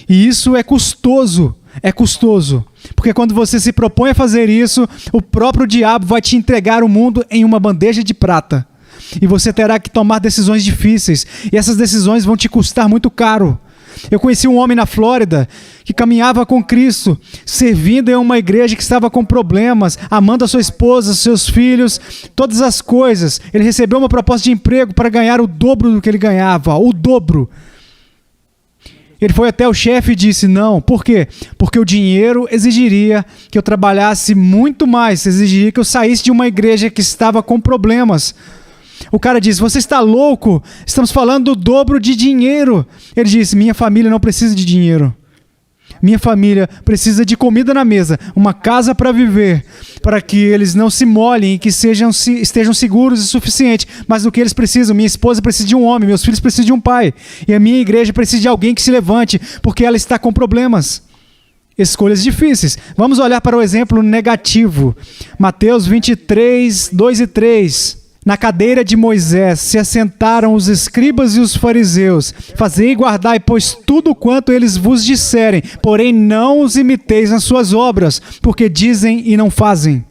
E isso é custoso. É custoso, porque quando você se propõe a fazer isso, o próprio diabo vai te entregar o mundo em uma bandeja de prata. E você terá que tomar decisões difíceis, e essas decisões vão te custar muito caro. Eu conheci um homem na Flórida que caminhava com Cristo, servindo em uma igreja que estava com problemas, amando a sua esposa, seus filhos, todas as coisas. Ele recebeu uma proposta de emprego para ganhar o dobro do que ele ganhava, o dobro. Ele foi até o chefe e disse não. Por quê? Porque o dinheiro exigiria que eu trabalhasse muito mais, exigiria que eu saísse de uma igreja que estava com problemas. O cara disse, você está louco? Estamos falando do dobro de dinheiro. Ele disse, minha família não precisa de dinheiro. Minha família precisa de comida na mesa, uma casa para viver, para que eles não se molhem e que estejam seguros o suficiente. Mas do que eles precisam, minha esposa precisa de um homem, meus filhos precisam de um pai. E a minha igreja precisa de alguém que se levante, porque ela está com problemas. Escolhas difíceis. Vamos olhar para o exemplo negativo. Mateus 23, 2 e 3. Na cadeira de Moisés se assentaram os escribas e os fariseus. Fazei e guardai, pois, tudo quanto eles vos disserem, porém não os imiteis nas suas obras, porque dizem e não fazem.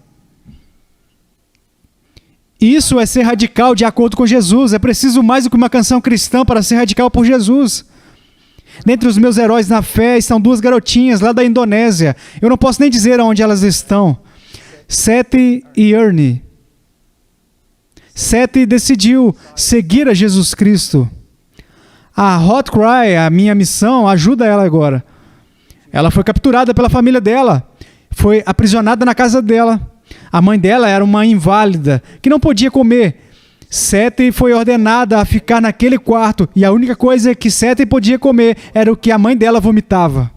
Isso é ser radical de acordo com Jesus. É preciso mais do que uma canção cristã para ser radical por Jesus. Dentre os meus heróis na fé estão duas garotinhas lá da Indonésia. Eu não posso nem dizer onde elas estão. Seti e Ernie. Seti decidiu seguir a Jesus Cristo. A Hot Cry, a minha missão, ajuda ela agora. Ela foi capturada pela família dela, foi aprisionada na casa dela. A mãe dela era uma inválida, que não podia comer. Seti foi ordenada a ficar naquele quarto, e a única coisa que Seti podia comer era o que a mãe dela vomitava.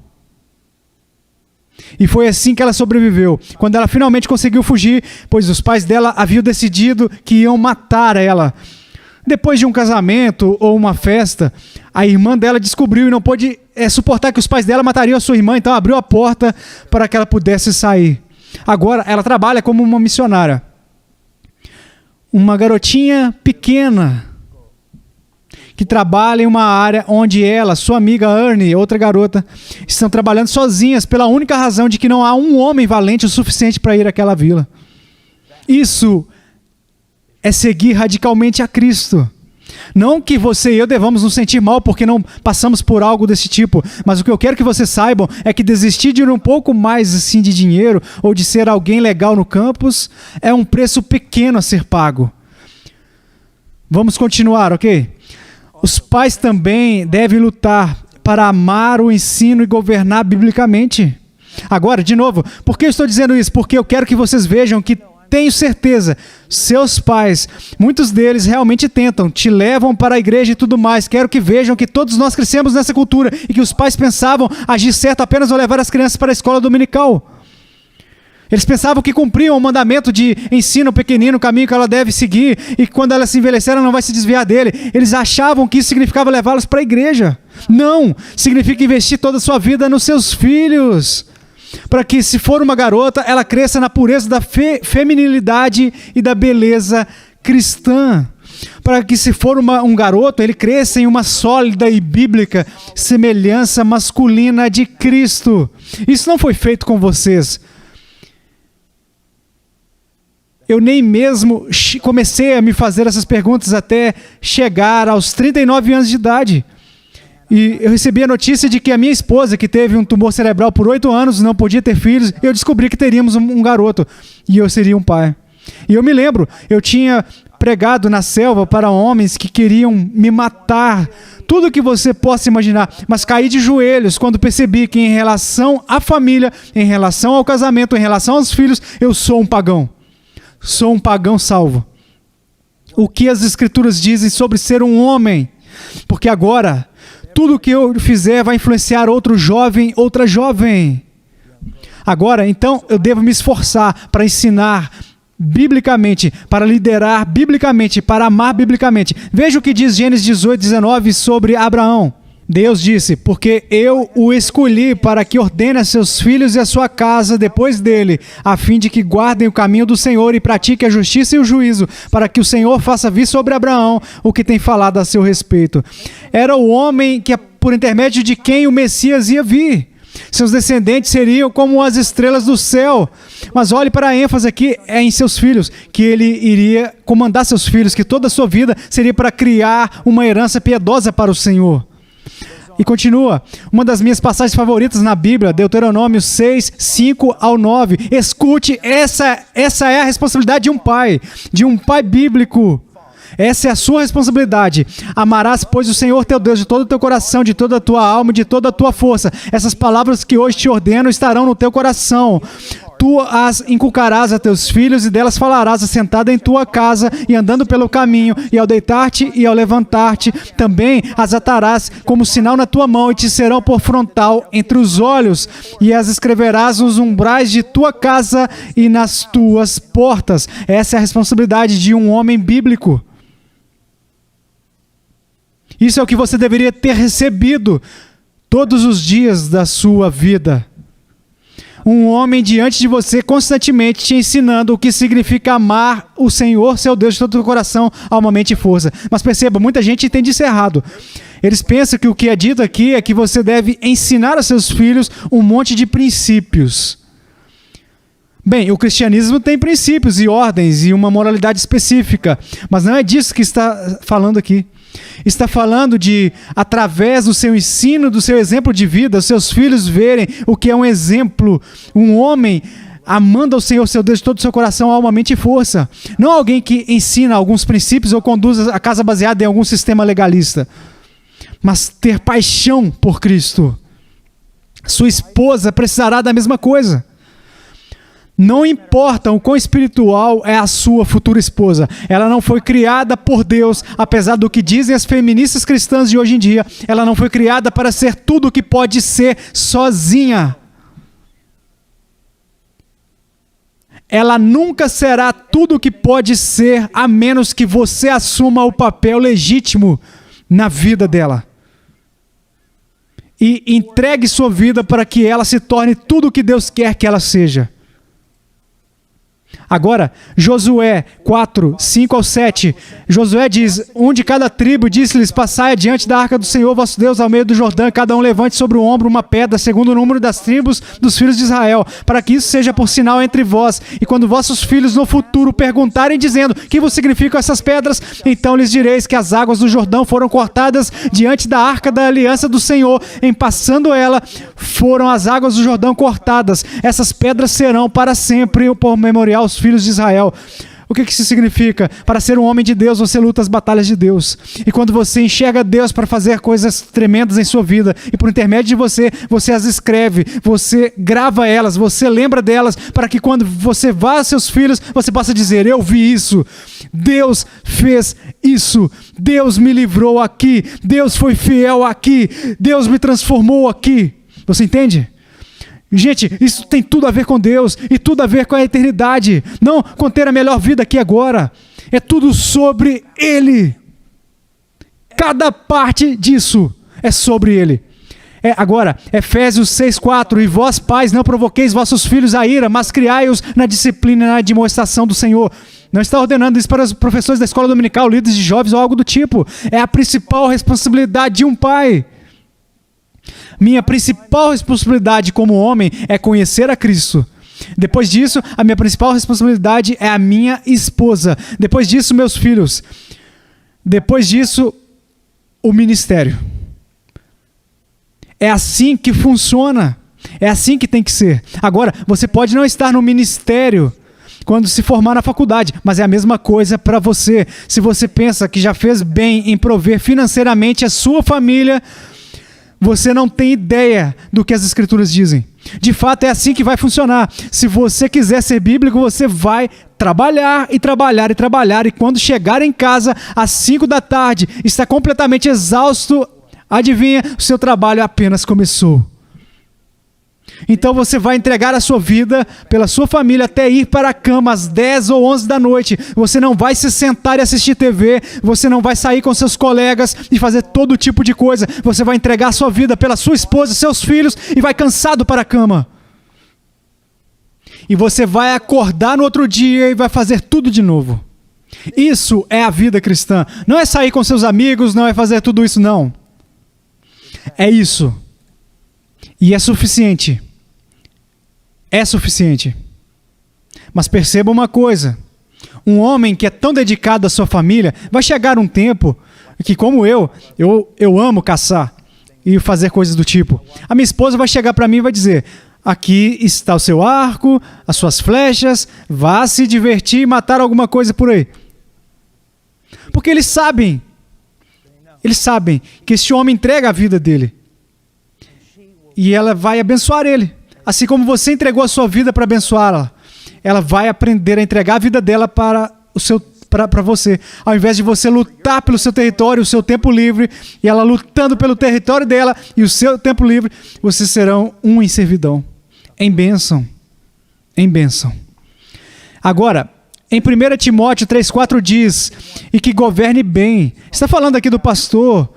E foi assim que ela sobreviveu. Quando ela finalmente conseguiu fugir, pois os pais dela haviam decidido que iam matar ela. Depois de um casamento ou uma festa, a irmã dela descobriu e não pôde suportar que os pais dela matariam a sua irmã, então abriu a porta para que ela pudesse sair. Agora ela trabalha como uma missionária. Uma garotinha pequena que trabalha em uma área onde ela, sua amiga Ernie, outra garota, estão trabalhando sozinhas pela única razão de que não há um homem valente o suficiente para ir àquela vila. Isso é seguir radicalmente a Cristo. Não que você e eu devamos nos sentir mal porque não passamos por algo desse tipo, mas o que eu quero que vocês saibam é que desistir de um pouco mais assim de dinheiro ou de ser alguém legal no campus é um preço pequeno a ser pago. Vamos continuar, ok? Os pais também devem lutar para amar o ensino e governar biblicamente. Agora, de novo, por que eu estou dizendo isso? Porque eu quero que vocês vejam que tenho certeza, seus pais, muitos deles realmente tentam, te levam para a igreja e tudo mais. Quero que vejam que todos nós crescemos nessa cultura e que os pais pensavam agir certo apenas ao levar as crianças para a escola dominical. Eles pensavam que cumpriam o mandamento de ensino pequenino, o caminho que ela deve seguir, e que quando ela se envelhecer, ela não vai se desviar dele. Eles achavam que isso significava levá-los para a igreja. Não! Significa investir toda a sua vida nos seus filhos. Para que, se for uma garota, ela cresça na pureza da feminilidade e da beleza cristã. Para que, se for um garoto, ele cresça em uma sólida e bíblica semelhança masculina de Cristo. Isso não foi feito com vocês. Eu nem mesmo comecei a me fazer essas perguntas até chegar aos 39 anos de idade. E eu recebi a notícia de que a minha esposa, que teve um tumor cerebral por 8 anos, não podia ter filhos, eu descobri que teríamos um garoto e eu seria um pai. E eu me lembro, eu tinha pregado na selva para homens que queriam me matar, tudo o que você possa imaginar, mas caí de joelhos quando percebi que em relação à família, em relação ao casamento, em relação aos filhos, eu sou um pagão. Sou um pagão salvo. O que as Escrituras dizem sobre ser um homem? Porque agora, tudo o que eu fizer vai influenciar outro jovem, outra jovem. Agora, então, eu devo me esforçar para ensinar biblicamente, para liderar biblicamente, para amar biblicamente. Veja o que diz Gênesis 18, 19 sobre Abraão. Deus disse, porque eu o escolhi para que ordene a seus filhos e a sua casa depois dele, a fim de que guardem o caminho do Senhor e pratiquem a justiça e o juízo, para que o Senhor faça vir sobre Abraão o que tem falado a seu respeito. Era o homem que, por intermédio de quem o Messias ia vir. Seus descendentes seriam como as estrelas do céu. Mas olhe para a ênfase aqui, é em seus filhos, que ele iria comandar seus filhos, que toda a sua vida seria para criar uma herança piedosa para o Senhor. E continua, uma das minhas passagens favoritas na Bíblia, Deuteronômio 6, 5 ao 9. Escute, essa é a responsabilidade de um pai bíblico. Essa é a sua responsabilidade. Amarás, pois, o Senhor teu Deus de todo o teu coração, de toda a tua alma, de toda a tua força. Essas palavras que hoje te ordeno estarão no teu coração. Tu as inculcarás a teus filhos e delas falarás assentado em tua casa e andando pelo caminho, e ao deitar-te e ao levantar-te. Também as atarás como sinal na tua mão e te serão por frontal entre os olhos, e as escreverás nos umbrais de tua casa e nas tuas portas. Essa é a responsabilidade de um homem bíblico. Isso é o que você deveria ter recebido todos os dias da sua vida. Um homem diante de você constantemente te ensinando o que significa amar o Senhor, seu Deus, de todo o teu coração, alma, mente e força. Mas perceba, muita gente entende isso errado. Eles pensam que o que é dito aqui é que você deve ensinar aos seus filhos um monte de princípios. Bem, o cristianismo tem princípios e ordens e uma moralidade específica, mas não é disso que está falando aqui. Está falando de, através do seu ensino, do seu exemplo de vida, os seus filhos verem o que é um exemplo, um homem amando ao Senhor, seu Deus, de todo o seu coração, alma, mente e força. Não alguém que ensina alguns princípios ou conduz a casa baseada em algum sistema legalista, mas ter paixão por Cristo. Sua esposa precisará da mesma coisa. Não importa o quão espiritual é a sua futura esposa. Ela não foi criada por Deus, apesar do que dizem as feministas cristãs de hoje em dia. Ela não foi criada para ser tudo o que pode ser sozinha. Ela nunca será tudo o que pode ser, a menos que você assuma o papel legítimo na vida dela. E entregue sua vida para que ela se torne tudo o que Deus quer que ela seja. Agora, Josué 4, 5 ao 7, Josué diz, um de cada tribo disse-lhes, passai adiante da arca do Senhor vosso Deus ao meio do Jordão, e cada um levante sobre o ombro uma pedra, segundo o número das tribos dos filhos de Israel, para que isso seja por sinal entre vós, e quando vossos filhos no futuro perguntarem, dizendo, que vos significam essas pedras? Então lhes direis que as águas do Jordão foram cortadas diante da arca da aliança do Senhor, em passando ela, foram as águas do Jordão cortadas, essas pedras serão para sempre por memorial aos filhos de Israel. O que isso significa? Para ser um homem de Deus, você luta as batalhas de Deus. E quando você enxerga Deus para fazer coisas tremendas em sua vida, e por intermédio de você, você as escreve, você grava elas, você lembra delas, para que quando você vá aos seus filhos, você possa dizer, eu vi isso, Deus fez isso, Deus me livrou aqui, Deus foi fiel aqui, Deus me transformou aqui. Você entende? Gente, isso tem tudo a ver com Deus e tudo a ver com a eternidade. Não com ter a melhor vida aqui agora. É tudo sobre Ele. Cada parte disso é sobre Ele. Agora, Efésios 6,4, e vós, pais, não provoqueis vossos filhos a ira, mas criai-os na disciplina e na admoestação do Senhor. Não está ordenando isso para os professores da escola dominical, líderes de jovens ou algo do tipo. É a principal responsabilidade de um pai. Minha principal responsabilidade como homem é conhecer a Cristo. Depois disso, a minha principal responsabilidade é a minha esposa. Depois disso, meus filhos. Depois disso, o ministério. É assim que funciona. É assim que tem que ser. Agora, você pode não estar no ministério quando se formar na faculdade, mas é a mesma coisa para você. Se você pensa que já fez bem em prover financeiramente a sua família, você não tem ideia do que as Escrituras dizem. De fato, é assim que vai funcionar. Se você quiser ser bíblico, você vai trabalhar e trabalhar e trabalhar. E quando chegar em casa, às 5 da tarde, está completamente exausto, adivinha, o seu trabalho apenas começou. Então você vai entregar a sua vida pela sua família até ir para a cama às 10 ou 11 da noite. Você não vai se sentar e assistir TV, você não vai sair com seus colegas e fazer todo tipo de coisa. Você vai entregar a sua vida pela sua esposa e seus filhos e vai cansado para a cama. E você vai acordar no outro dia e vai fazer tudo de novo. Isso é a vida cristã. Não é sair com seus amigos, não é fazer tudo isso, não. É isso. E é suficiente. É suficiente. Mas perceba uma coisa. Um homem que é tão dedicado à sua família, vai chegar um tempo que, como eu amo caçar. e fazer coisas do tipo. A minha esposa vai chegar para mim e vai dizer: aqui está o seu arco, as suas flechas, vá se divertir e matar alguma coisa por aí. Porque eles sabem que esse homem entrega a vida dele. E ela vai abençoar ele. Assim como você entregou a sua vida para abençoá-la, ela vai aprender a entregar a vida dela para você. Ao invés de você lutar pelo seu território, o seu tempo livre, e ela lutando pelo território dela e o seu tempo livre, vocês serão um em servidão. Em bênção. Em bênção. Agora, em 1 Timóteo 3,4 diz: e que governe bem. Está falando aqui do pastor,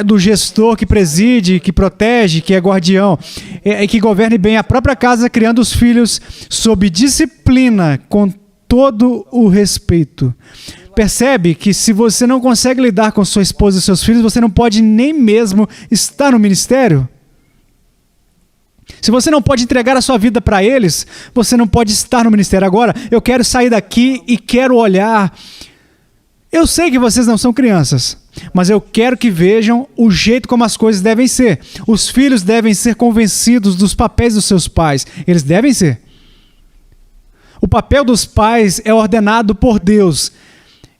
do gestor que preside, que protege, que é guardião, e que governe bem a própria casa, criando os filhos sob disciplina, com todo o respeito. Percebe que se você não consegue lidar com sua esposa e seus filhos, você não pode nem mesmo estar no ministério? Se você não pode entregar a sua vida para eles, você não pode estar no ministério. Agora, eu quero sair daqui e quero olhar. Eu sei que vocês não são crianças, mas eu quero que vejam o jeito como as coisas devem ser. Os filhos devem ser convencidos dos papéis dos seus pais. Eles devem ser. O papel dos pais é ordenado por Deus.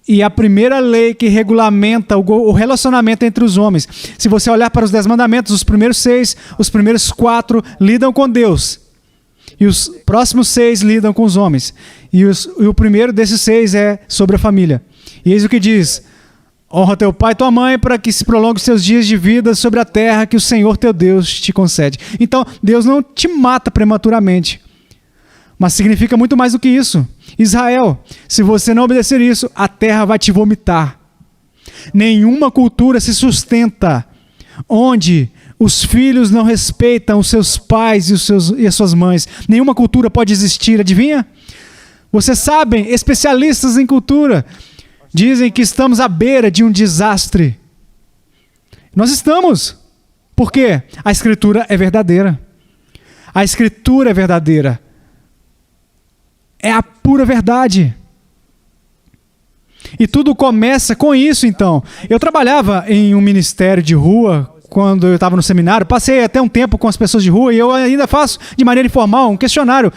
E a primeira lei que regulamenta o relacionamento entre os homens. Se você olhar para os 10 mandamentos, os primeiros 6, os primeiros 4 lidam com Deus. E os próximos 6 lidam com os homens. E o primeiro desses 6 é sobre a família. E eis o que diz: honra teu pai e tua mãe para que se prolongue os seus dias de vida sobre a terra que o Senhor teu Deus te concede. Então, Deus não te mata prematuramente. Mas significa muito mais do que isso. Israel, se você não obedecer isso, a terra vai te vomitar. Nenhuma cultura se sustenta onde os filhos não respeitam os seus pais e as suas mães. Nenhuma cultura pode existir, adivinha? Vocês sabem, especialistas em cultura dizem que estamos à beira de um desastre. Nós estamos. Por quê? A Escritura é verdadeira. A Escritura é verdadeira. É a pura verdade. E tudo começa com isso, então. Eu trabalhava em um ministério de rua quando eu estava no seminário. Passei até um tempo com as pessoas de rua e eu ainda faço de maneira informal um questionário.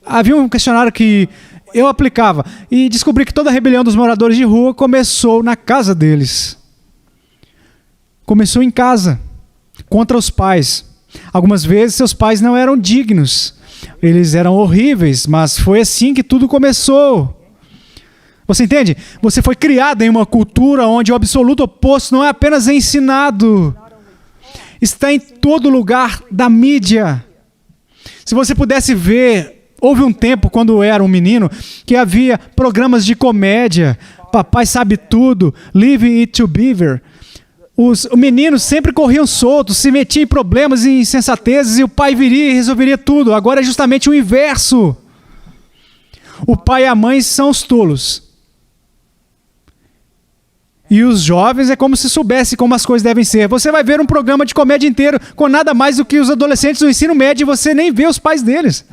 Havia um questionário que eu aplicava e descobri que toda a rebelião dos moradores de rua começou na casa deles. Começou em casa, contra os pais. Algumas vezes seus pais não eram dignos. Eles eram horríveis, mas foi assim que tudo começou. Você entende? Você foi criado em uma cultura onde o absoluto oposto não é apenas ensinado. Está em todo lugar da mídia. Se você pudesse ver, houve um tempo, quando eu era um menino, que havia programas de comédia. Papai Sabe Tudo, Leave It to Beaver. Os meninos sempre corriam soltos, se metiam em problemas e insensatezes, e o pai viria e resolveria tudo. Agora é justamente o inverso. O pai e a mãe são os tolos. E os jovens é como se soubessem como as coisas devem ser. Você vai ver um programa de comédia inteiro com nada mais do que os adolescentes do ensino médio e você nem vê os pais deles.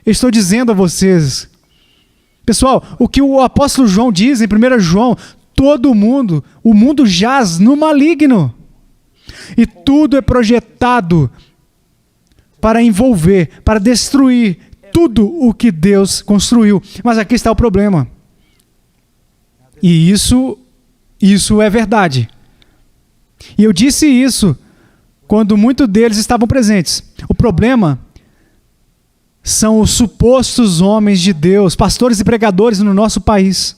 Eu estou dizendo a vocês, pessoal, o que o apóstolo João diz em 1 João, todo mundo, o mundo jaz no maligno. E tudo é projetado para envolver, para destruir tudo o que Deus construiu. Mas aqui está o problema. E isso é verdade. E eu disse isso quando muitos deles estavam presentes. O problema são os supostos homens de Deus, pastores e pregadores no nosso país.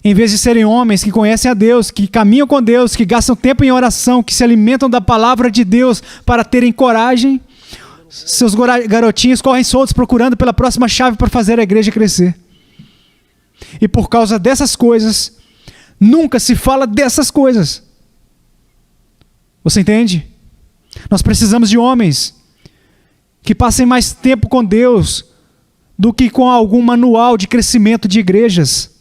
Em vez de serem homens que conhecem a Deus, que caminham com Deus, que gastam tempo em oração, que se alimentam da palavra de Deus para terem coragem, seus garotinhos correm soltos procurando pela próxima chave para fazer a igreja crescer. E por causa dessas coisas, nunca se fala dessas coisas. Você entende? Nós precisamos de homens que passem mais tempo com Deus do que com algum manual de crescimento de igrejas.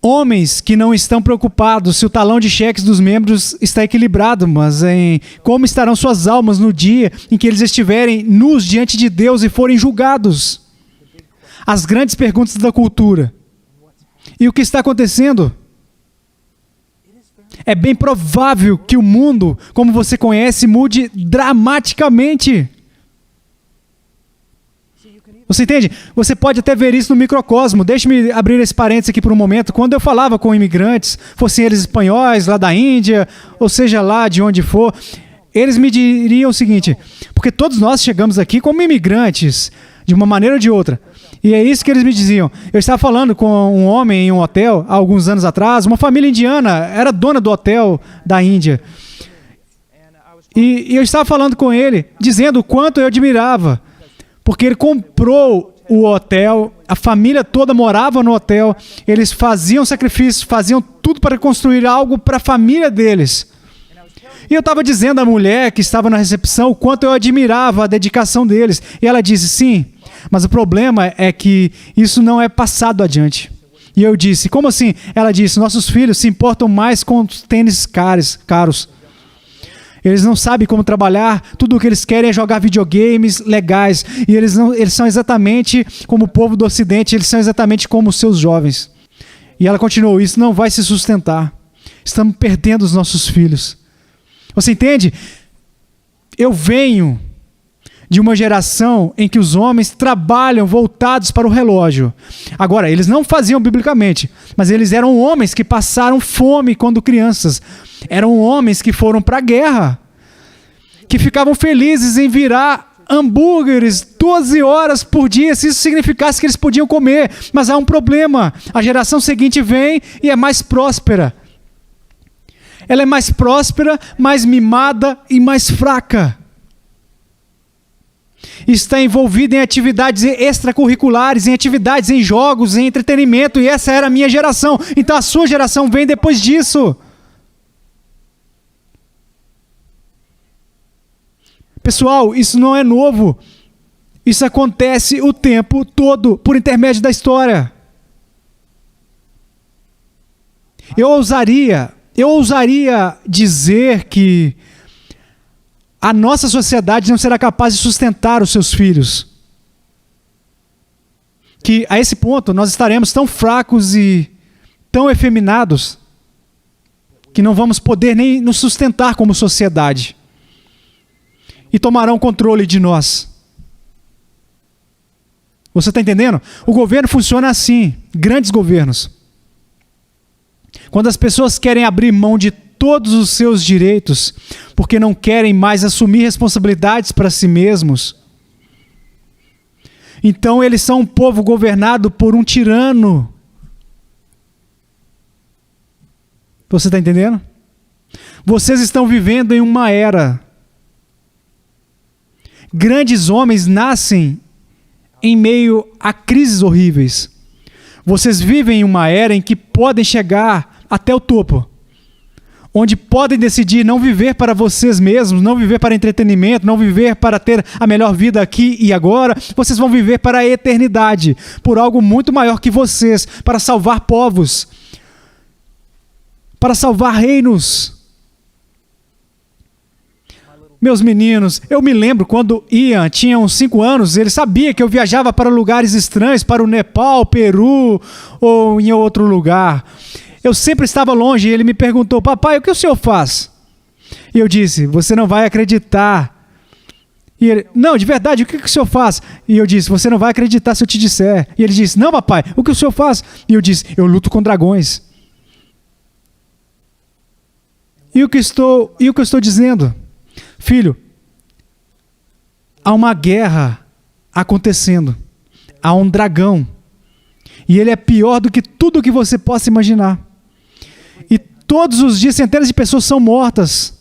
Homens que não estão preocupados se o talão de cheques dos membros está equilibrado, mas em como estarão suas almas no dia em que eles estiverem nus diante de Deus e forem julgados. As grandes perguntas da cultura. E o que está acontecendo? é bem provável que o mundo, como você conhece, mude dramaticamente. Você entende? Você pode até ver isso no microcosmo. Deixe-me abrir esse parênteses aqui por um momento. Quando eu falava com imigrantes, fossem eles espanhóis, lá da Índia, ou seja, lá de onde for, eles me diriam o seguinte, porque todos nós chegamos aqui como imigrantes, de uma maneira ou de outra. E é isso que eles me diziam. Eu estava falando com um homem em um hotel, há alguns anos atrás, uma família indiana, era dona do hotel da Índia. E eu estava falando com ele, dizendo o quanto eu admirava, porque ele comprou o hotel, a família toda morava no hotel, eles faziam sacrifícios, faziam tudo para construir algo para a família deles. E eu estava dizendo à mulher que estava na recepção o quanto eu admirava a dedicação deles. E ela disse, sim, mas o problema é que isso não é passado adiante. E eu disse, como assim? Ela disse, nossos filhos se importam mais com os tênis caros. Eles não sabem como trabalhar, tudo o que eles querem é jogar videogames legais. E eles são exatamente como o povo do Ocidente, eles são exatamente como os seus jovens. E ela continuou, isso não vai se sustentar. Estamos perdendo os nossos filhos. Você entende? Eu venho de uma geração em que os homens trabalham voltados para o relógio. Agora, eles não faziam biblicamente, mas eles eram homens que passaram fome quando crianças. Eram homens que foram para a guerra, que ficavam felizes em virar hambúrgueres 12 horas por dia, se isso significasse que eles podiam comer. Mas há um problema. A geração seguinte vem e é mais próspera. Ela é mais próspera, mais mimada e mais fraca. Está envolvida em atividades extracurriculares, em atividades, em jogos, em entretenimento, e essa era a minha geração. Então a sua geração vem depois disso. Pessoal, isso não é novo. Isso acontece o tempo todo, por intermédio da história. Eu ousaria dizer que a nossa sociedade não será capaz de sustentar os seus filhos. Que a esse ponto nós estaremos tão fracos e tão efeminados que não vamos poder nem nos sustentar como sociedade. E tomarão controle de nós. Você está entendendo? O governo funciona assim, grandes governos. Quando as pessoas querem abrir mão de todos os seus direitos, porque não querem mais assumir responsabilidades para si mesmos, então eles são um povo governado por um tirano. Você está entendendo? Vocês estão vivendo em uma era. Grandes homens nascem em meio a crises horríveis. Vocês vivem em uma era em que podem chegar até o topo, onde podem decidir não viver para vocês mesmos, não viver para entretenimento, não viver para ter a melhor vida aqui e agora. Vocês vão viver para a eternidade, por algo muito maior que vocês, para salvar povos, para salvar reinos. Meus meninos, eu me lembro quando Ian tinha uns 5 anos, ele sabia que eu viajava para lugares estranhos, para o Nepal, Peru ou em outro lugar. Eu sempre estava longe e ele me perguntou, papai, o que o senhor faz? E eu disse, você não vai acreditar. E ele, não, de verdade, o que o senhor faz? E eu disse, você não vai acreditar se eu te disser. E ele disse, não, papai, o que o senhor faz? E eu disse, eu luto com dragões. E o que eu estou dizendo? Filho, há uma guerra acontecendo. Há um dragão. E ele é pior do que tudo que você possa imaginar. E todos os dias centenas de pessoas são mortas.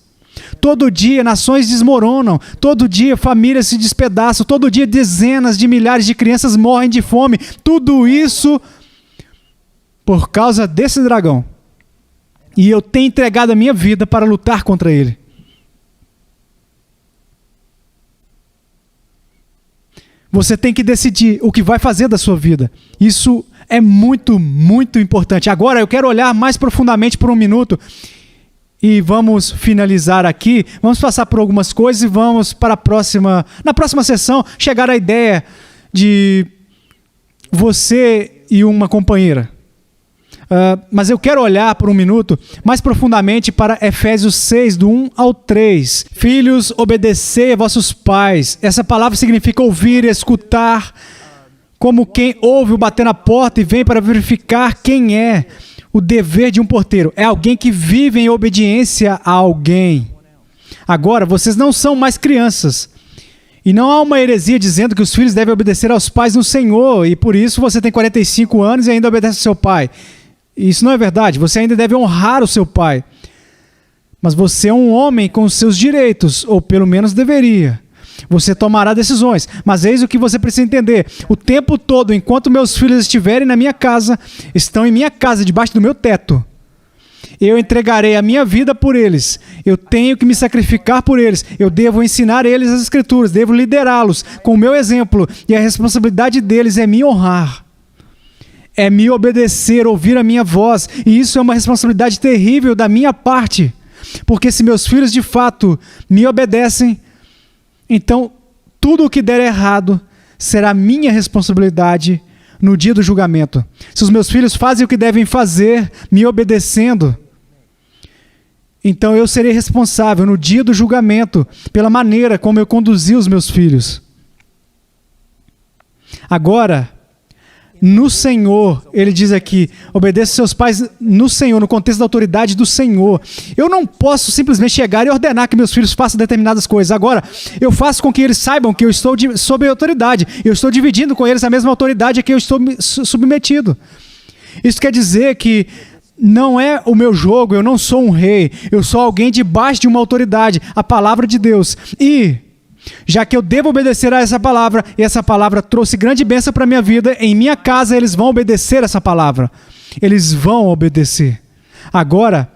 Todo dia nações desmoronam. Todo dia famílias se despedaçam. Todo dia dezenas de milhares de crianças morrem de fome. Tudo isso por causa desse dragão. E eu tenho entregado a minha vida para lutar contra ele. Você tem que decidir o que vai fazer da sua vida. Isso é muito, muito importante. Agora eu quero olhar mais profundamente por um minuto e vamos finalizar aqui. Vamos passar por algumas coisas e vamos para na próxima sessão, chegar à ideia de você e uma companheira. Mas eu quero olhar por um minuto mais profundamente para Efésios 6, do 1 ao 3. Filhos, obedecei a vossos pais. Essa palavra significa ouvir e escutar, como quem ouve o bater na porta e vem para verificar quem é. O dever de um porteiro é alguém que vive em obediência a alguém. Agora, vocês não são mais crianças. E não há uma heresia dizendo que os filhos devem obedecer aos pais no Senhor, e por isso você tem 45 anos e ainda obedece ao seu pai. Isso não é verdade. Você ainda deve honrar o seu pai. Mas você é um homem com os seus direitos, ou pelo menos deveria. Você tomará decisões, mas eis o que você precisa entender. O tempo todo, enquanto meus filhos estiverem na minha casa, estão em minha casa, debaixo do meu teto, eu entregarei a minha vida por eles. Eu tenho que me sacrificar por eles. Eu devo ensinar eles as Escrituras, devo liderá-los com o meu exemplo, e a responsabilidade deles é me honrar. É me obedecer, ouvir a minha voz, e isso é uma responsabilidade terrível da minha parte, porque se meus filhos de fato me obedecem, então tudo o que der errado será minha responsabilidade no dia do julgamento. Se os meus filhos fazem o que devem fazer, me obedecendo, então eu serei responsável no dia do julgamento pela maneira como eu conduzi os meus filhos. Agora, no Senhor, ele diz aqui, obedeça seus pais no Senhor, no contexto da autoridade do Senhor. Eu não posso simplesmente chegar e ordenar que meus filhos façam determinadas coisas. Agora, eu faço com que eles saibam que eu estou sob a autoridade. Eu estou dividindo com eles a mesma autoridade a que eu estou submetido. Isso quer dizer que não é o meu jogo, eu não sou um rei. Eu sou alguém debaixo de uma autoridade, a palavra de Deus. E já que eu devo obedecer a essa palavra, e essa palavra trouxe grande bênção para a minha vida, em minha casa eles vão obedecer essa palavra. Eles vão obedecer. Agora,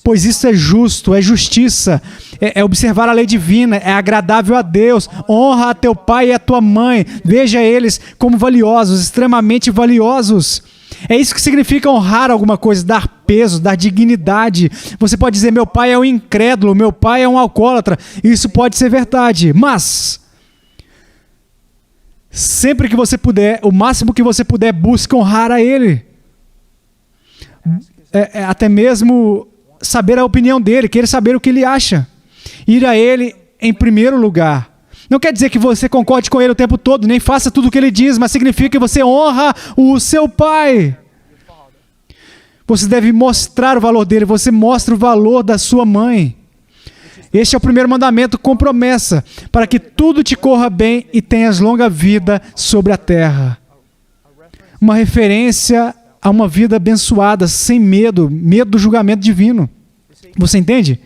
pois isso é justo, é justiça, é observar a lei divina, é agradável a Deus, honra a teu pai e a tua mãe, veja eles como valiosos, extremamente valiosos. É isso que significa honrar alguma coisa, dar peso, dar dignidade. Você pode dizer, meu pai é um incrédulo, meu pai é um alcoólatra. Isso pode ser verdade, mas sempre que você puder, o máximo que você puder, busque honrar a ele. Até mesmo saber a opinião dele, querer saber o que ele acha. Ir a ele em primeiro lugar. Não quer dizer que você concorde com ele o tempo todo, nem faça tudo o que ele diz, mas significa que você honra o seu pai. Você deve mostrar o valor dele, você mostra o valor da sua mãe. Este é o primeiro mandamento com promessa, para que tudo te corra bem e tenhas longa vida sobre a terra. Uma referência a uma vida abençoada, sem medo do julgamento divino. Você entende?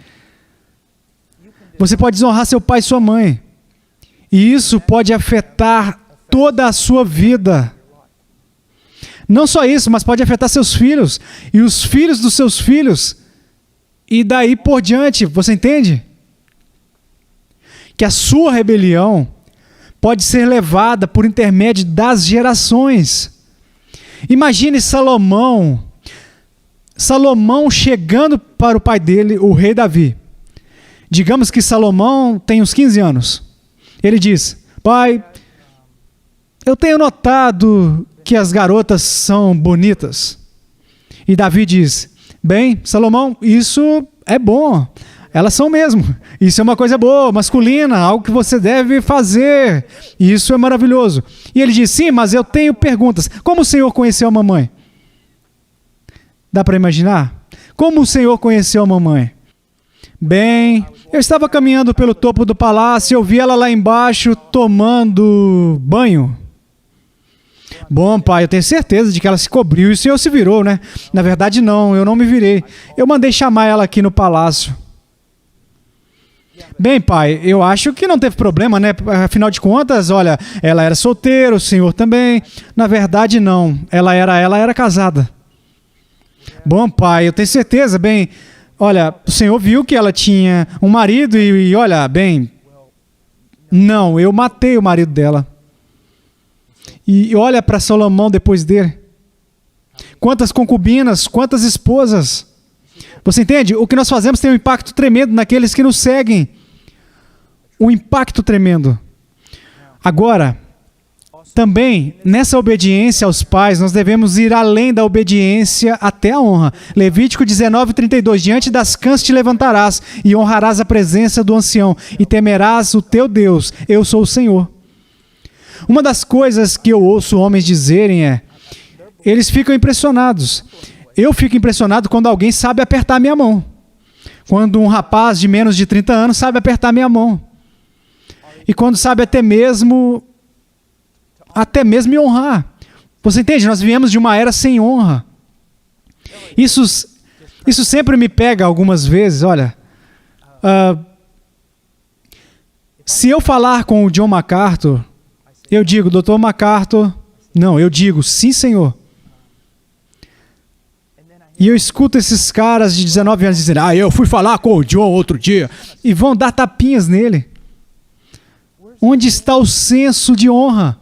Você pode desonrar seu pai e sua mãe. E isso pode afetar toda a sua vida. Não só isso, mas pode afetar seus filhos e os filhos dos seus filhos. E daí por diante, você entende? Que a sua rebelião pode ser levada por intermédio das gerações. Imagine Salomão chegando para o pai dele, o rei Davi. Digamos que Salomão tem uns 15 anos. Ele diz, pai, eu tenho notado que as garotas são bonitas. E Davi diz, bem, Salomão, isso é bom. Elas são mesmo. Isso é uma coisa boa, masculina, algo que você deve fazer. Isso é maravilhoso. E ele diz, sim, mas eu tenho perguntas. Como o Senhor conheceu a mamãe? Dá para imaginar? Como o Senhor conheceu a mamãe? Bem, eu estava caminhando pelo topo do palácio e eu vi ela lá embaixo tomando banho. Bom, pai, eu tenho certeza de que ela se cobriu e o Senhor se virou, né? Na verdade, não, eu não me virei. Eu mandei chamar ela aqui no palácio. Bem, pai, eu acho que não teve problema, né? Afinal de contas, olha, ela era solteira, o senhor também. Na verdade, não. Ela era casada. Bom, pai, eu tenho certeza, bem... Olha, o senhor viu que ela tinha um marido e olha, bem... Não, eu matei o marido dela. E olha para Salomão depois dele. Quantas concubinas, quantas esposas. Você entende? O que nós fazemos tem um impacto tremendo naqueles que nos seguem. Um impacto tremendo. Agora, Também, nessa obediência aos pais, nós devemos ir além da obediência até a honra. Levítico 19:32, diante das cãs te levantarás e honrarás a presença do ancião e temerás o teu Deus, eu sou o Senhor. Uma das coisas que eu ouço homens dizerem eles ficam impressionados. Eu fico impressionado quando alguém sabe apertar minha mão. Quando um rapaz de menos de 30 anos sabe apertar minha mão. E quando sabe até mesmo me honrar. Você entende? Nós viemos de uma era sem honra. Isso sempre me pega algumas vezes. Olha, se eu falar com o John MacArthur, eu digo, Dr. MacArthur, não, eu digo, sim, senhor. E eu escuto esses caras de 19 anos dizendo, eu fui falar com o John outro dia, e vão dar tapinhas nele. Onde está o senso de honra?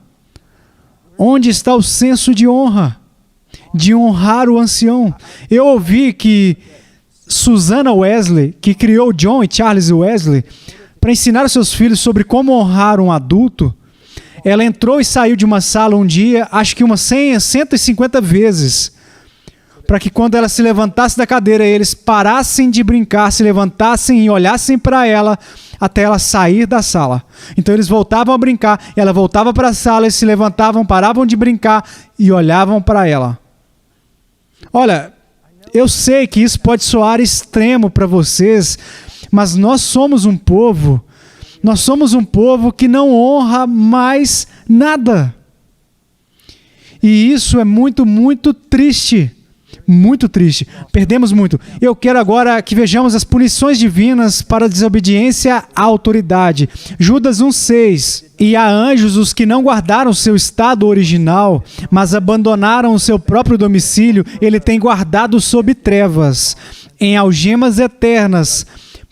Onde está o senso de honra? De honrar o ancião. Eu ouvi que Susanna Wesley, que criou John e Charles Wesley, para ensinar os seus filhos sobre como honrar um adulto, ela entrou e saiu de uma sala um dia, acho que umas 150 vezes, para que quando ela se levantasse da cadeira, eles parassem de brincar, se levantassem e olhassem para ela, até ela sair da sala. Então eles voltavam a brincar, ela voltava para a sala, eles se levantavam, paravam de brincar e olhavam para ela. Olha, eu sei que isso pode soar extremo para vocês, mas nós somos um povo que não honra mais nada. E isso é muito, muito triste. Muito triste. Perdemos muito. Eu quero agora que vejamos as punições divinas para a desobediência à autoridade. Judas 1:6. E há anjos os que não guardaram seu estado original, mas abandonaram o seu próprio domicílio, ele tem guardado sob trevas, em algemas eternas,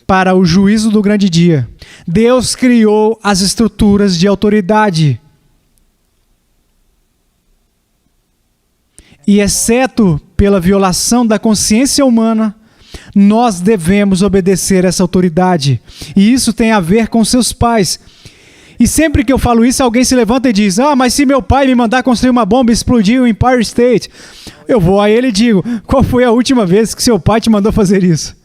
para o juízo do grande dia. Deus criou as estruturas de autoridade. E exceto pela violação da consciência humana, nós devemos obedecer essa autoridade. E isso tem a ver com seus pais. E sempre que eu falo isso, alguém se levanta e diz, mas se meu pai me mandar construir uma bomba e explodir o Empire State, eu vou a ele e digo, qual foi a última vez que seu pai te mandou fazer isso?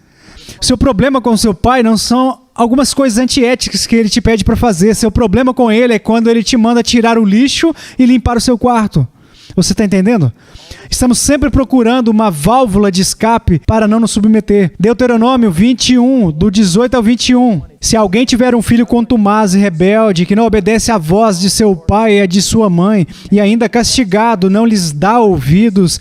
Seu problema com seu pai não são algumas coisas antiéticas que ele te pede para fazer. Seu problema com ele é quando ele te manda tirar o lixo e limpar o seu quarto. Você está entendendo? Estamos sempre procurando uma válvula de escape para não nos submeter. Deuteronômio 21, do 18 ao 21. Se alguém tiver um filho contumaz e rebelde, que não obedece à voz de seu pai e à de sua mãe, e ainda castigado não lhes dá ouvidos,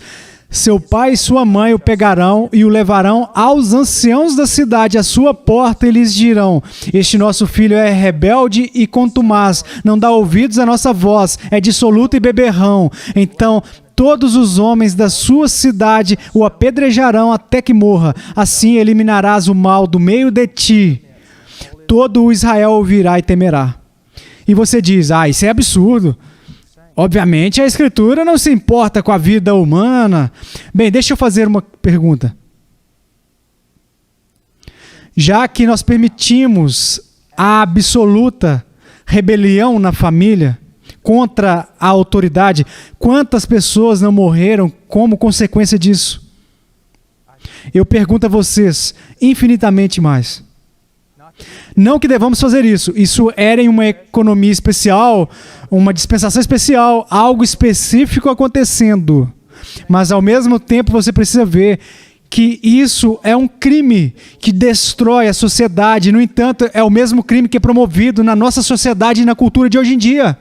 seu pai e sua mãe o pegarão e o levarão aos anciãos da cidade à sua porta e lhes dirão, este nosso filho é rebelde e contumaz, não dá ouvidos à nossa voz, é dissoluto e beberrão. Então todos os homens da sua cidade o apedrejarão até que morra. Assim eliminarás o mal do meio de ti. Todo o Israel ouvirá e temerá. E você diz, isso é absurdo. Obviamente, a Escritura não se importa com a vida humana. Bem, deixa eu fazer uma pergunta. Já que nós permitimos a absoluta rebelião na família contra a autoridade, quantas pessoas não morreram como consequência disso? Eu pergunto a vocês, infinitamente mais. Não que devamos fazer isso. Isso era em uma economia especial, uma dispensação especial, algo específico acontecendo. Mas ao mesmo tempo você precisa ver que isso é um crime que destrói a sociedade. No entanto, é o mesmo crime que é promovido na nossa sociedade e na cultura de hoje em dia.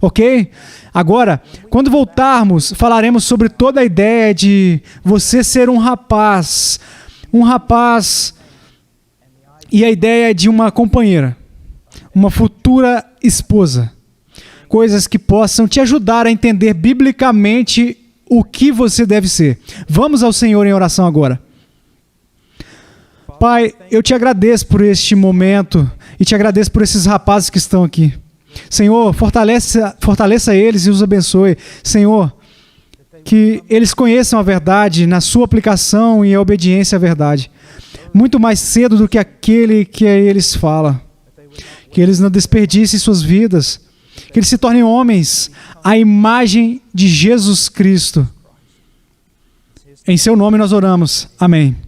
Ok? Agora, quando voltarmos, falaremos sobre toda a ideia de você ser um rapaz e a ideia de uma companheira, uma futura esposa. Coisas que possam te ajudar a entender biblicamente o que você deve ser. Vamos ao Senhor em oração agora. Pai, eu te agradeço por este momento e te agradeço por esses rapazes que estão aqui. Senhor, fortaleça eles e os abençoe. Senhor, que eles conheçam a verdade na sua aplicação e a obediência à verdade. Muito mais cedo do que aquele que a eles fala. Que eles não desperdicem suas vidas. que eles se tornem homens à imagem de Jesus Cristo. Em seu nome nós oramos. Amém.